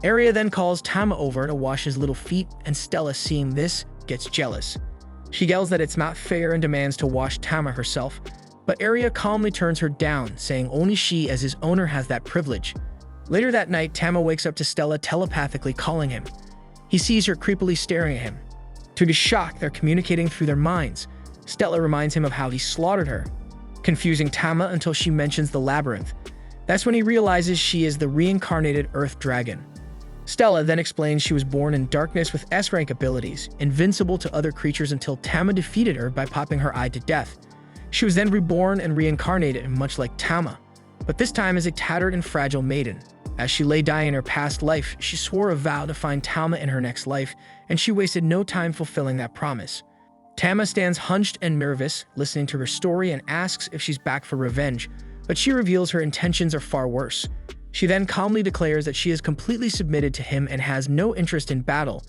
Arya then calls Tama over to wash his little feet, and Stella, seeing this, gets jealous. She yells that it's not fair and demands to wash Tama herself, but Arya calmly turns her down, saying only she as his owner has that privilege. Later that night, Tama wakes up to Stella telepathically calling him. He sees her creepily staring at him. To his shock, they're communicating through their minds. Stella reminds him of how he slaughtered her, confusing Tama until she mentions the labyrinth. That's when he realizes she is the reincarnated Earth Dragon. Stella then explains she was born in darkness with S-rank abilities, invincible to other creatures until Tama defeated her by popping her eye to death. She was then reborn and reincarnated, much like Tama, but this time as a tattered and fragile maiden. As she lay dying in her past life, she swore a vow to find Tama in her next life, and she wasted no time fulfilling that promise. Tama stands hunched and nervous, listening to her story, and asks if she's back for revenge, but she reveals her intentions are far worse. She then calmly declares that she is completely submitted to him and has no interest in battle,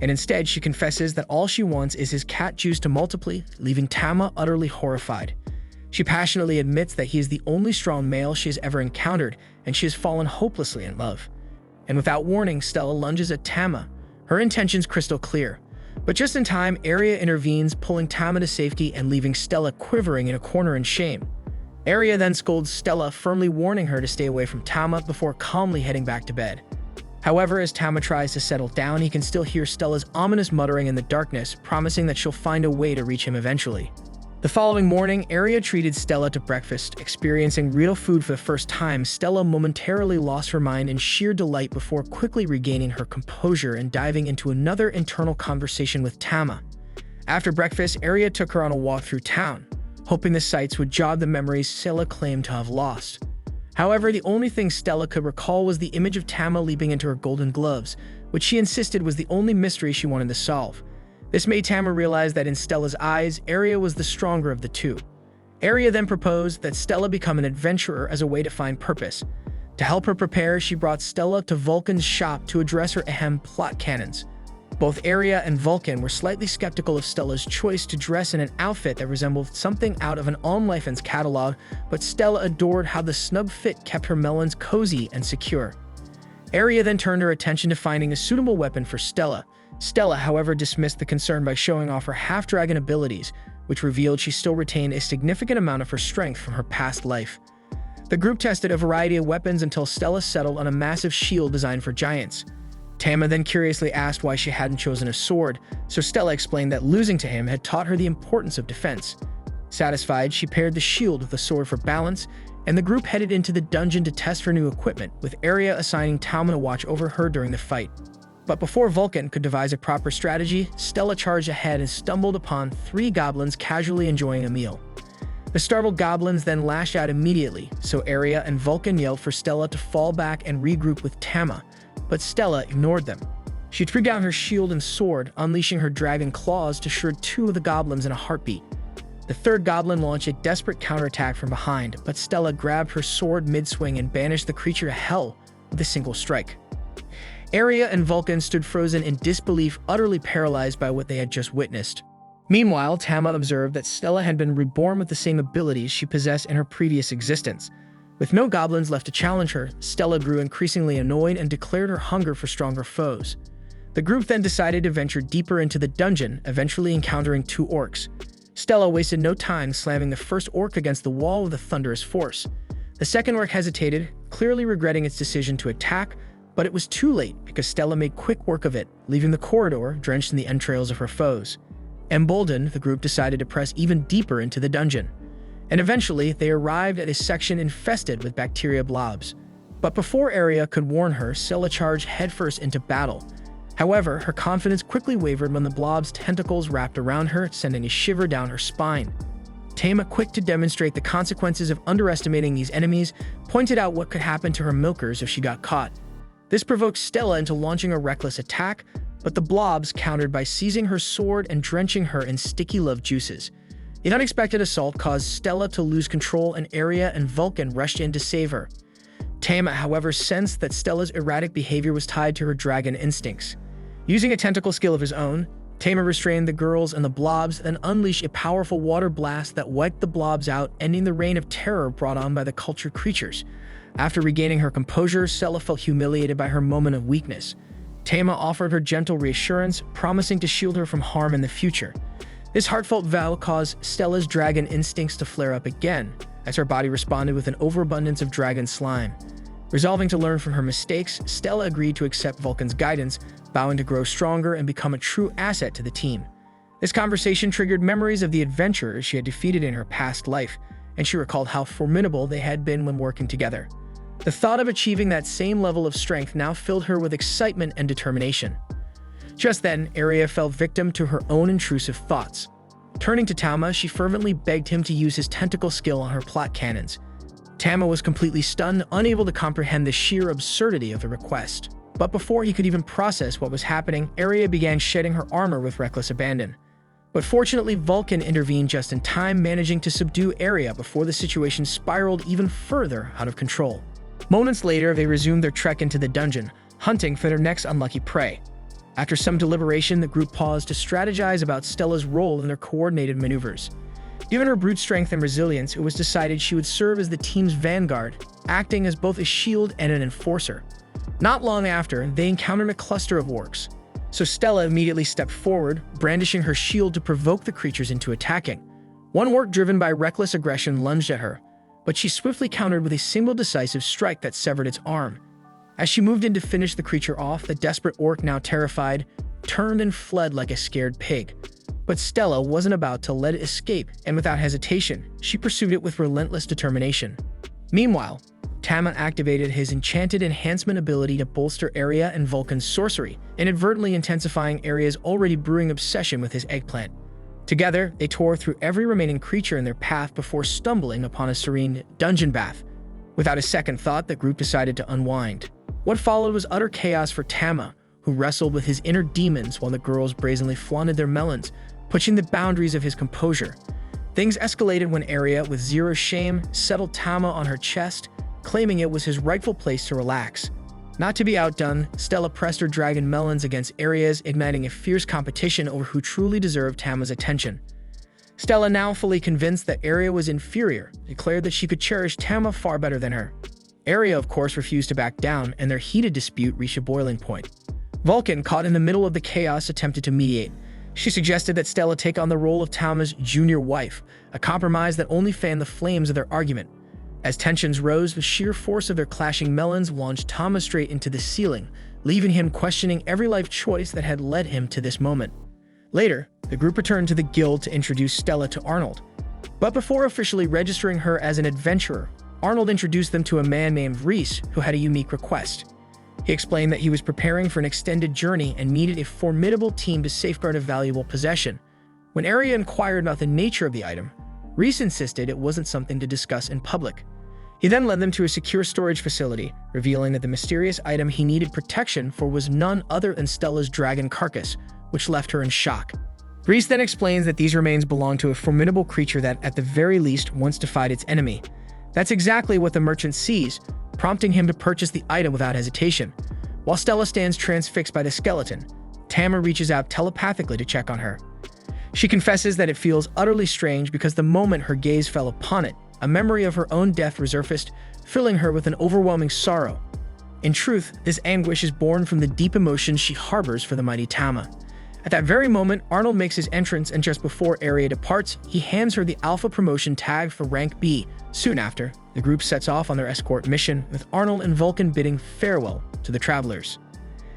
and instead she confesses that all she wants is his cat juice to multiply, leaving Tama utterly horrified. She passionately admits that he is the only strong male she has ever encountered, and she has fallen hopelessly in love. And without warning, Stella lunges at Tama, her intentions crystal clear. But just in time, Arya intervenes, pulling Tama to safety and leaving Stella quivering in a corner in shame. Arya then scolds Stella, firmly warning her to stay away from Tama before calmly heading back to bed. However, as Tama tries to settle down, he can still hear Stella's ominous muttering in the darkness, promising that she'll find a way to reach him eventually. The following morning, Arya treated Stella to breakfast. Experiencing real food for the first time, Stella momentarily lost her mind in sheer delight before quickly regaining her composure and diving into another internal conversation with Tama. After breakfast, Arya took her on a walk through town, hoping the sights would jog the memories Stella claimed to have lost. However, the only thing Stella could recall was the image of Tama leaping into her golden gloves, which she insisted was the only mystery she wanted to solve. This made Tama realize that in Stella's eyes, Arya was the stronger of the two. Arya then proposed that Stella become an adventurer as a way to find purpose. To help her prepare, she brought Stella to Vulcan's shop to address her plot cannons. Both Arya and Vulcan were slightly skeptical of Stella's choice to dress in an outfit that resembled something out of an On-Lifen's catalog, but Stella adored how the snug fit kept her melons cozy and secure. Arya then turned her attention to finding a suitable weapon for Stella. Stella, however, dismissed the concern by showing off her half-dragon abilities, which revealed she still retained a significant amount of her strength from her past life. The group tested a variety of weapons until Stella settled on a massive shield designed for giants. Tama then curiously asked why she hadn't chosen a sword, so Stella explained that losing to him had taught her the importance of defense. Satisfied, she paired the shield with the sword for balance, and the group headed into the dungeon to test for new equipment, with Arya assigning Tama to watch over her during the fight. But before Vulcan could devise a proper strategy, Stella charged ahead and stumbled upon 3 goblins casually enjoying a meal. The startled goblins then lashed out immediately, so Arya and Vulcan yelled for Stella to fall back and regroup with Tama, but Stella ignored them. She threw down her shield and sword, unleashing her dragon claws to shred 2 of the goblins in a heartbeat. The 3rd goblin launched a desperate counterattack from behind, but Stella grabbed her sword mid-swing and banished the creature to hell with a single strike. Arya and Vulcan stood frozen in disbelief, utterly paralyzed by what they had just witnessed. Meanwhile, Tama observed that Stella had been reborn with the same abilities she possessed in her previous existence. With no goblins left to challenge her, Stella grew increasingly annoyed and declared her hunger for stronger foes. The group then decided to venture deeper into the dungeon, eventually encountering 2 orcs. Stella wasted no time slamming the first orc against the wall with a thunderous force. The second orc hesitated, clearly regretting its decision to attack, but it was too late because Stella made quick work of it, leaving the corridor drenched in the entrails of her foes. Emboldened, the group decided to press even deeper into the dungeon, and eventually they arrived at a section infested with bacteria blobs. But before Arya could warn her, Stella charged headfirst into battle. However, her confidence quickly wavered when the blob's tentacles wrapped around her, sending a shiver down her spine. Tama, quick to demonstrate the consequences of underestimating these enemies, pointed out what could happen to her milkers if she got caught. This provoked Stella into launching a reckless attack, but the blobs countered by seizing her sword and drenching her in sticky love juices. The unexpected assault caused Stella to lose control, and Arya and Vulcan rushed in to save her. Tama, however, sensed that Stella's erratic behavior was tied to her dragon instincts. Using a tentacle skill of his own, Tama restrained the girls and the blobs, then unleashed a powerful water blast that wiped the blobs out, ending the reign of terror brought on by the cultured creatures. After regaining her composure, Stella felt humiliated by her moment of weakness. Tama offered her gentle reassurance, promising to shield her from harm in the future. This heartfelt vow caused Stella's dragon instincts to flare up again, as her body responded with an overabundance of dragon slime. Resolving to learn from her mistakes, Stella agreed to accept Vulcan's guidance, vowing to grow stronger and become a true asset to the team. This conversation triggered memories of the adventurers she had defeated in her past life, and she recalled how formidable they had been when working together. The thought of achieving that same level of strength now filled her with excitement and determination. Just then, Arya fell victim to her own intrusive thoughts. Turning to Tama, she fervently begged him to use his tentacle skill on her plot cannons. Tama was completely stunned, unable to comprehend the sheer absurdity of the request. But before he could even process what was happening, Arya began shedding her armor with reckless abandon. But fortunately, Vulcan intervened just in time, managing to subdue Arya before the situation spiraled even further out of control. Moments later, they resumed their trek into the dungeon, hunting for their next unlucky prey. After some deliberation, the group paused to strategize about Stella's role in their coordinated maneuvers. Given her brute strength and resilience, it was decided she would serve as the team's vanguard, acting as both a shield and an enforcer. Not long after, they encountered a cluster of orcs, so Stella immediately stepped forward, brandishing her shield to provoke the creatures into attacking. One orc, driven by reckless aggression, lunged at her. but she swiftly countered with a single decisive strike that severed its arm. As she moved in to finish the creature off, the desperate orc, now terrified, turned and fled like a scared pig. But Stella wasn't about to let it escape, and without hesitation, she pursued it with relentless determination. Meanwhile, Tama activated his enchanted enhancement ability to bolster Area and Vulcan's sorcery, inadvertently intensifying Area's already brewing obsession with his eggplant. Together, they tore through every remaining creature in their path before stumbling upon a serene dungeon bath. Without a second thought, the group decided to unwind. What followed was utter chaos for Tama, who wrestled with his inner demons while the girls brazenly flaunted their melons, pushing the boundaries of his composure. Things escalated when Area, with zero shame, settled Tama on her chest, claiming it was his rightful place to relax. Not to be outdone, Stella pressed her dragon melons against Area's, igniting a fierce competition over who truly deserved Tama's attention. Stella, now fully convinced that Area was inferior, declared that she could cherish Tama far better than her. Area, of course, refused to back down, and their heated dispute reached a boiling point. Vulcan, caught in the middle of the chaos, attempted to mediate. She suggested that Stella take on the role of Tama's junior wife, a compromise that only fanned the flames of their argument. As tensions rose, the sheer force of their clashing melons launched Tama straight into the ceiling, leaving him questioning every life choice that had led him to this moment. Later, the group returned to the guild to introduce Stella to Arnold. But before officially registering her as an adventurer, Arnold introduced them to a man named Reese, who had a unique request. He explained that he was preparing for an extended journey and needed a formidable team to safeguard a valuable possession. When Area inquired about the nature of the item, Reese insisted it wasn't something to discuss in public. He then led them to a secure storage facility, revealing that the mysterious item he needed protection for was none other than Stella's dragon carcass, which left her in shock. Reese then explains that these remains belong to a formidable creature that, at the very least, once defied its enemy. That's exactly what the merchant sees, prompting him to purchase the item without hesitation. While Stella stands transfixed by the skeleton, Tama reaches out telepathically to check on her. She confesses that it feels utterly strange because the moment her gaze fell upon it, a memory of her own death resurfaced, filling her with an overwhelming sorrow. In truth, this anguish is born from the deep emotions she harbors for the mighty Tama. At that very moment, Arnold makes his entrance, and just before Area departs, he hands her the Alpha promotion tag for rank B. Soon after, the group sets off on their escort mission, with Arnold and Vulcan bidding farewell to the travelers.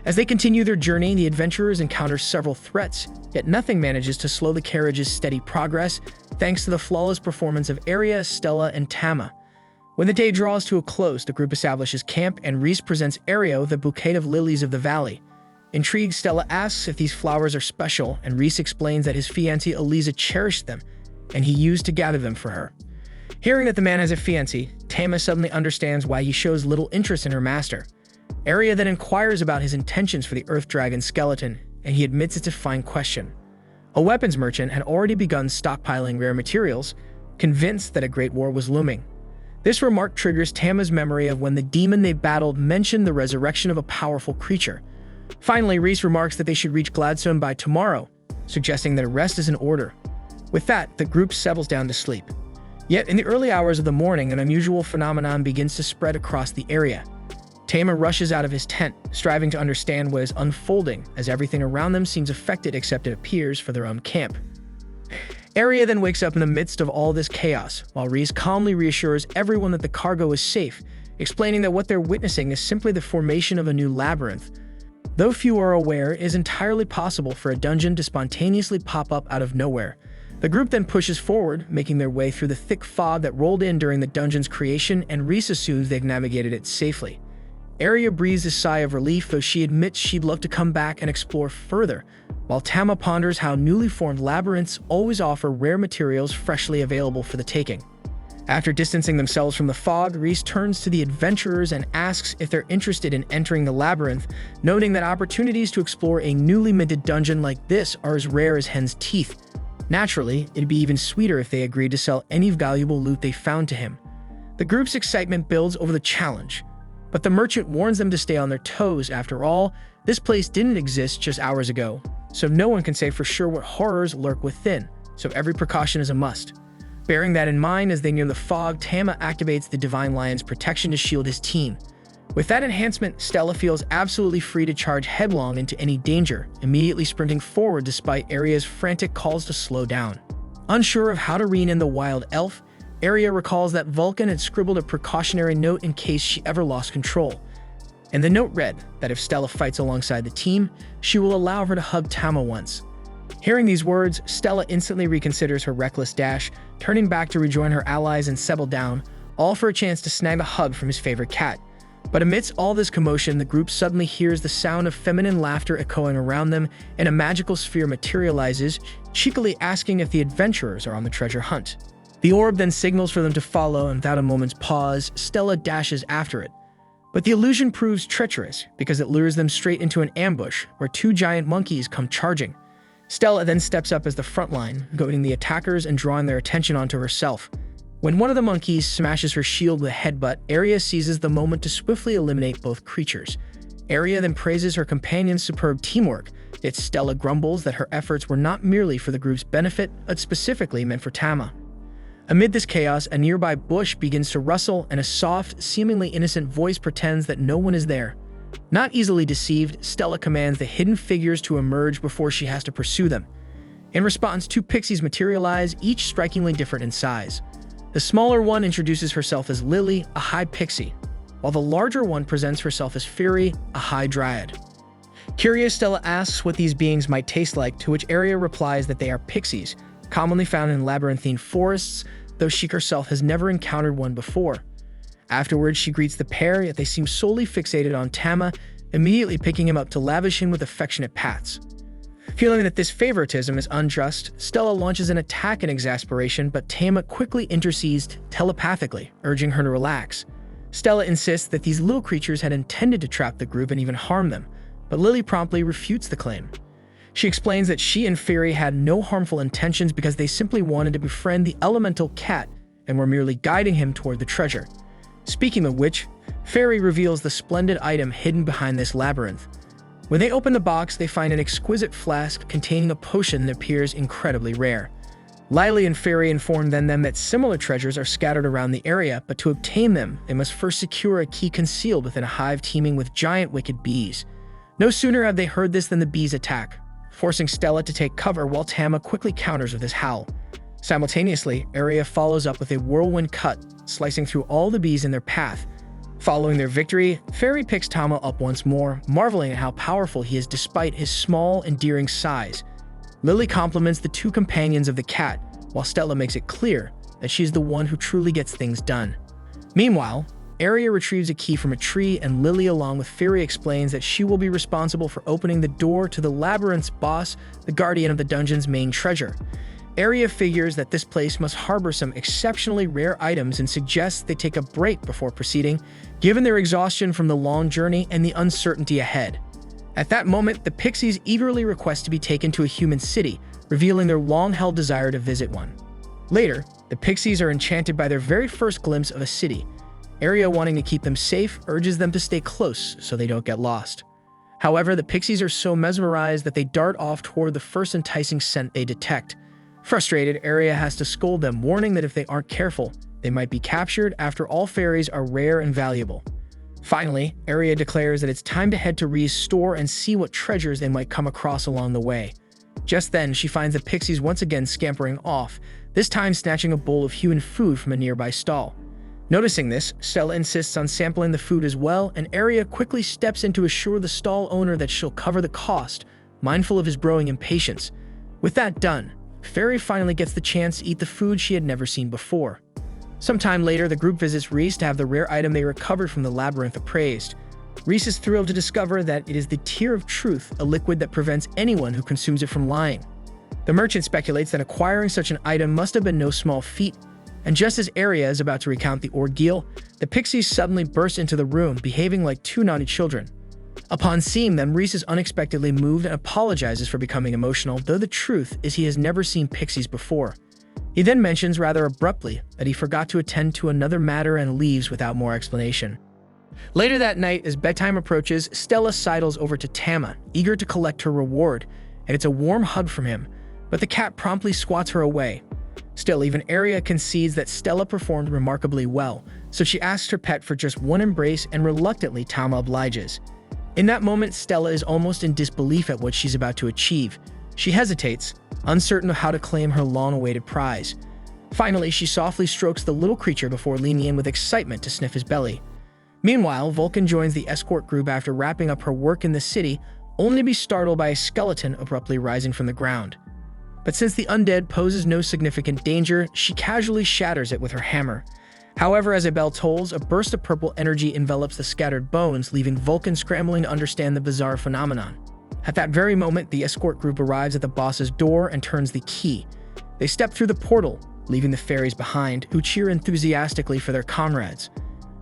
As they continue their journey, the adventurers encounter several threats, yet nothing manages to slow the carriage's steady progress, thanks to the flawless performance of Area, Stella, and Tama. When the day draws to a close, the group establishes camp, and Reese presents Area with a bouquet of lilies of the valley. Intrigued, Stella asks if these flowers are special, and Reese explains that his fiancée Eliza cherished them, and he used to gather them for her. Hearing that the man has a fiancée, Tama suddenly understands why he shows little interest in her master. Area then inquires about his intentions for the Earth Dragon skeleton, and he admits it's a fine question. A weapons merchant had already begun stockpiling rare materials, convinced that a great war was looming. This remark triggers Tama's memory of when the demon they battled mentioned the resurrection of a powerful creature. Finally, Reese remarks that they should reach Gladstone by tomorrow, suggesting that a rest is in order. With that, the group settles down to sleep. Yet, in the early hours of the morning, an unusual phenomenon begins to spread across the area. Tama rushes out of his tent, striving to understand what is unfolding, as everything around them seems affected except it appears for their own camp. Area then wakes up in the midst of all this chaos, while Reese calmly reassures everyone that the cargo is safe, explaining that what they're witnessing is simply the formation of a new labyrinth. Though few are aware, it is entirely possible for a dungeon to spontaneously pop up out of nowhere. The group then pushes forward, making their way through the thick fog that rolled in during the dungeon's creation, and Reese assumes they've navigated it safely. Area breathes a sigh of relief, though she admits she'd love to come back and explore further, while Tama ponders how newly formed labyrinths always offer rare materials freshly available for the taking. After distancing themselves from the fog, Reese turns to the adventurers and asks if they're interested in entering the labyrinth, noting that opportunities to explore a newly minted dungeon like this are as rare as hen's teeth. Naturally, it'd be even sweeter if they agreed to sell any valuable loot they found to him. The group's excitement builds over the challenge, but the merchant warns them to stay on their toes. After all, this place didn't exist just hours ago, so no one can say for sure what horrors lurk within, so every precaution is a must. Bearing that in mind, as they near the fog, Tama activates the Divine Lion's protection to shield his team. With that enhancement, Stella feels absolutely free to charge headlong into any danger, immediately sprinting forward despite Area's frantic calls to slow down. Unsure of how to rein in the wild elf, Aria recalls that Vulcan had scribbled a precautionary note in case she ever lost control. And the note read that if Stella fights alongside the team, she will allow her to hug Tama once. Hearing these words, Stella instantly reconsiders her reckless dash, turning back to rejoin her allies and settle down, all for a chance to snag a hug from his favorite cat. But amidst all this commotion, the group suddenly hears the sound of feminine laughter echoing around them, and a magical sphere materializes, cheekily asking if the adventurers are on the treasure hunt. The orb then signals for them to follow, and without a moment's pause, Stella dashes after it. But the illusion proves treacherous because it lures them straight into an ambush where two giant monkeys come charging. Stella then steps up as the front line, goading the attackers and drawing their attention onto herself. When one of the monkeys smashes her shield with a headbutt, Aria seizes the moment to swiftly eliminate both creatures. Aria then praises her companion's superb teamwork, yet Stella grumbles that her efforts were not merely for the group's benefit, but specifically meant for Tama. Amid this chaos, a nearby bush begins to rustle, and a soft, seemingly innocent voice pretends that no one is there. Not easily deceived, Stella commands the hidden figures to emerge before she has to pursue them. In response, two pixies materialize, each strikingly different in size. The smaller one introduces herself as Lily, a high pixie, while the larger one presents herself as Fury, a high dryad. Curious, Stella asks what these beings might taste like, to which Aria replies that they are pixies, commonly found in labyrinthine forests, though she herself has never encountered one before. Afterwards, she greets the pair, yet they seem solely fixated on Tama, immediately picking him up to lavish him with affectionate pats. Feeling that this favoritism is unjust, Stella launches an attack in exasperation, but Tama quickly intercedes telepathically, urging her to relax. Stella insists that these little creatures had intended to trap the group and even harm them, but Lily promptly refutes the claim. She explains that she and Fury had no harmful intentions because they simply wanted to befriend the elemental cat and were merely guiding him toward the treasure. Speaking of which, Fury reveals the splendid item hidden behind this labyrinth. When they open the box, they find an exquisite flask containing a potion that appears incredibly rare. Lily and Fury inform them that similar treasures are scattered around the area, but to obtain them, they must first secure a key concealed within a hive teeming with giant wicked bees. No sooner have they heard this than the bees attack, forcing Stella to take cover while Tama quickly counters with his howl. Simultaneously, Aria follows up with a whirlwind cut, slicing through all the bees in their path. Following their victory, Fury picks Tama up once more, marveling at how powerful he is despite his small, endearing size. Lily compliments the two companions of the cat, while Stella makes it clear that she's the one who truly gets things done. Meanwhile, Aria retrieves a key from a tree, and Lily, along with Fury, explains that she will be responsible for opening the door to the labyrinth's boss, the guardian of the dungeon's main treasure. Aria figures that this place must harbor some exceptionally rare items and suggests they take a break before proceeding, given their exhaustion from the long journey and the uncertainty ahead. At that moment, the pixies eagerly request to be taken to a human city, revealing their long-held desire to visit one. Later, the pixies are enchanted by their very first glimpse of a city. Aria, wanting to keep them safe, urges them to stay close so they don't get lost. However, the pixies are so mesmerized that they dart off toward the first enticing scent they detect. Frustrated, Aria has to scold them, warning that if they aren't careful, they might be captured. After all, fairies are rare and valuable. Finally, Aria declares that it's time to head to Ree's store and see what treasures they might come across along the way. Just then, she finds the pixies once again scampering off, this time snatching a bowl of human food from a nearby stall. Noticing this, Stella insists on sampling the food as well, and Aria quickly steps in to assure the stall owner that she'll cover the cost, mindful of his growing impatience. With that done, Fairy finally gets the chance to eat the food she had never seen before. Sometime later, the group visits Reese to have the rare item they recovered from the labyrinth appraised. Reese is thrilled to discover that it is the Tear of Truth, a liquid that prevents anyone who consumes it from lying. The merchant speculates that acquiring such an item must have been no small feat, and just as Aria is about to recount the ordeal, the pixies suddenly burst into the room, behaving like two naughty children. Upon seeing them, Reese is unexpectedly moved and apologizes for becoming emotional, though the truth is he has never seen pixies before. He then mentions rather abruptly that he forgot to attend to another matter and leaves without more explanation. Later that night, as bedtime approaches, Stella sidles over to Tama, eager to collect her reward, and it's a warm hug from him, but the cat promptly swats her away. Still, even Aria concedes that Stella performed remarkably well, so she asks her pet for just one embrace, and reluctantly Tama obliges. In that moment, Stella is almost in disbelief at what she's about to achieve. She hesitates, uncertain of how to claim her long-awaited prize. Finally, she softly strokes the little creature before leaning in with excitement to sniff his belly. Meanwhile, Vulcan joins the escort group after wrapping up her work in the city, only to be startled by a skeleton abruptly rising from the ground. But since the undead poses no significant danger, she casually shatters it with her hammer. However, as a bell tolls, a burst of purple energy envelops the scattered bones, leaving Vulcan scrambling to understand the bizarre phenomenon. At that very moment, the escort group arrives at the boss's door and turns the key. They step through the portal, leaving the fairies behind, who cheer enthusiastically for their comrades.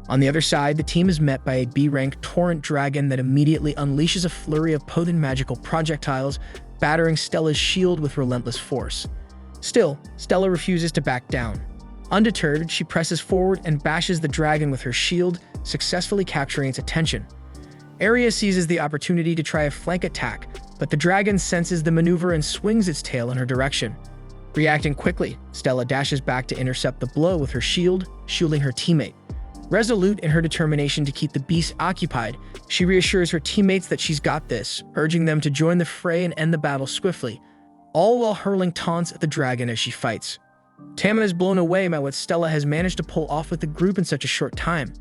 On the other side, the team is met by a B-rank torrent dragon that immediately unleashes a flurry of potent magical projectiles, battering Stella's shield with relentless force. Still, Stella refuses to back down. Undeterred, she presses forward and bashes the dragon with her shield, successfully capturing its attention. Aria seizes the opportunity to try a flank attack, but the dragon senses the maneuver and swings its tail in her direction. Reacting quickly, Stella dashes back to intercept the blow with her shield, shielding her teammate. Resolute in her determination to keep the beast occupied, she reassures her teammates that she's got this, urging them to join the fray and end the battle swiftly, all while hurling taunts at the dragon as she fights. Tama is blown away by what Stella has managed to pull off with the group in such a short time.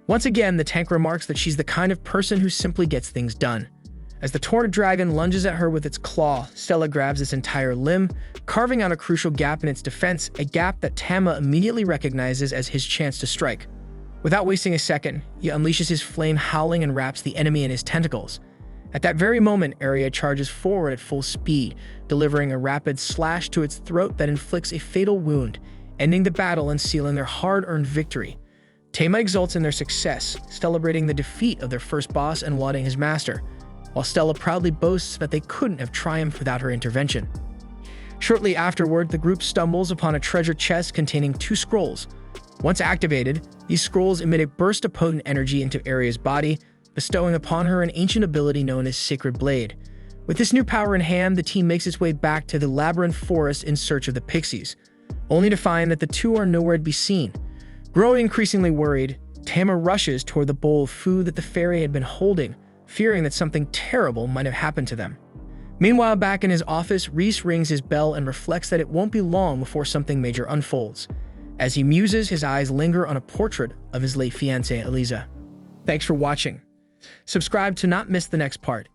Once again, the tank remarks that she's the kind of person who simply gets things done. As the torrent dragon lunges at her with its claw, Stella grabs its entire limb, carving out a crucial gap in its defense, a gap that Tama immediately recognizes as his chance to strike. Without wasting a second, he unleashes his flame howling and wraps the enemy in his tentacles. At that very moment, Aria charges forward at full speed, delivering a rapid slash to its throat that inflicts a fatal wound, ending the battle and sealing their hard-earned victory. Tama exults in their success, celebrating the defeat of their first boss and lauding his master, while Stella proudly boasts that they couldn't have triumphed without her intervention. Shortly afterward, the group stumbles upon a treasure chest containing 2 scrolls. Once activated, these scrolls emit a burst of potent energy into Aria's body, bestowing upon her an ancient ability known as Sacred Blade. With this new power in hand, the team makes its way back to the labyrinth forest in search of the pixies, only to find that the two are nowhere to be seen. Growing increasingly worried, Tama rushes toward the bowl of food that the fairy had been holding, fearing that something terrible might have happened to them. Meanwhile, back in his office, Reese rings his bell and reflects that it won't be long before something major unfolds. As he muses, his eyes linger on a portrait of his late fiancée, Eliza. Thanks for watching. Subscribe to not miss the next part.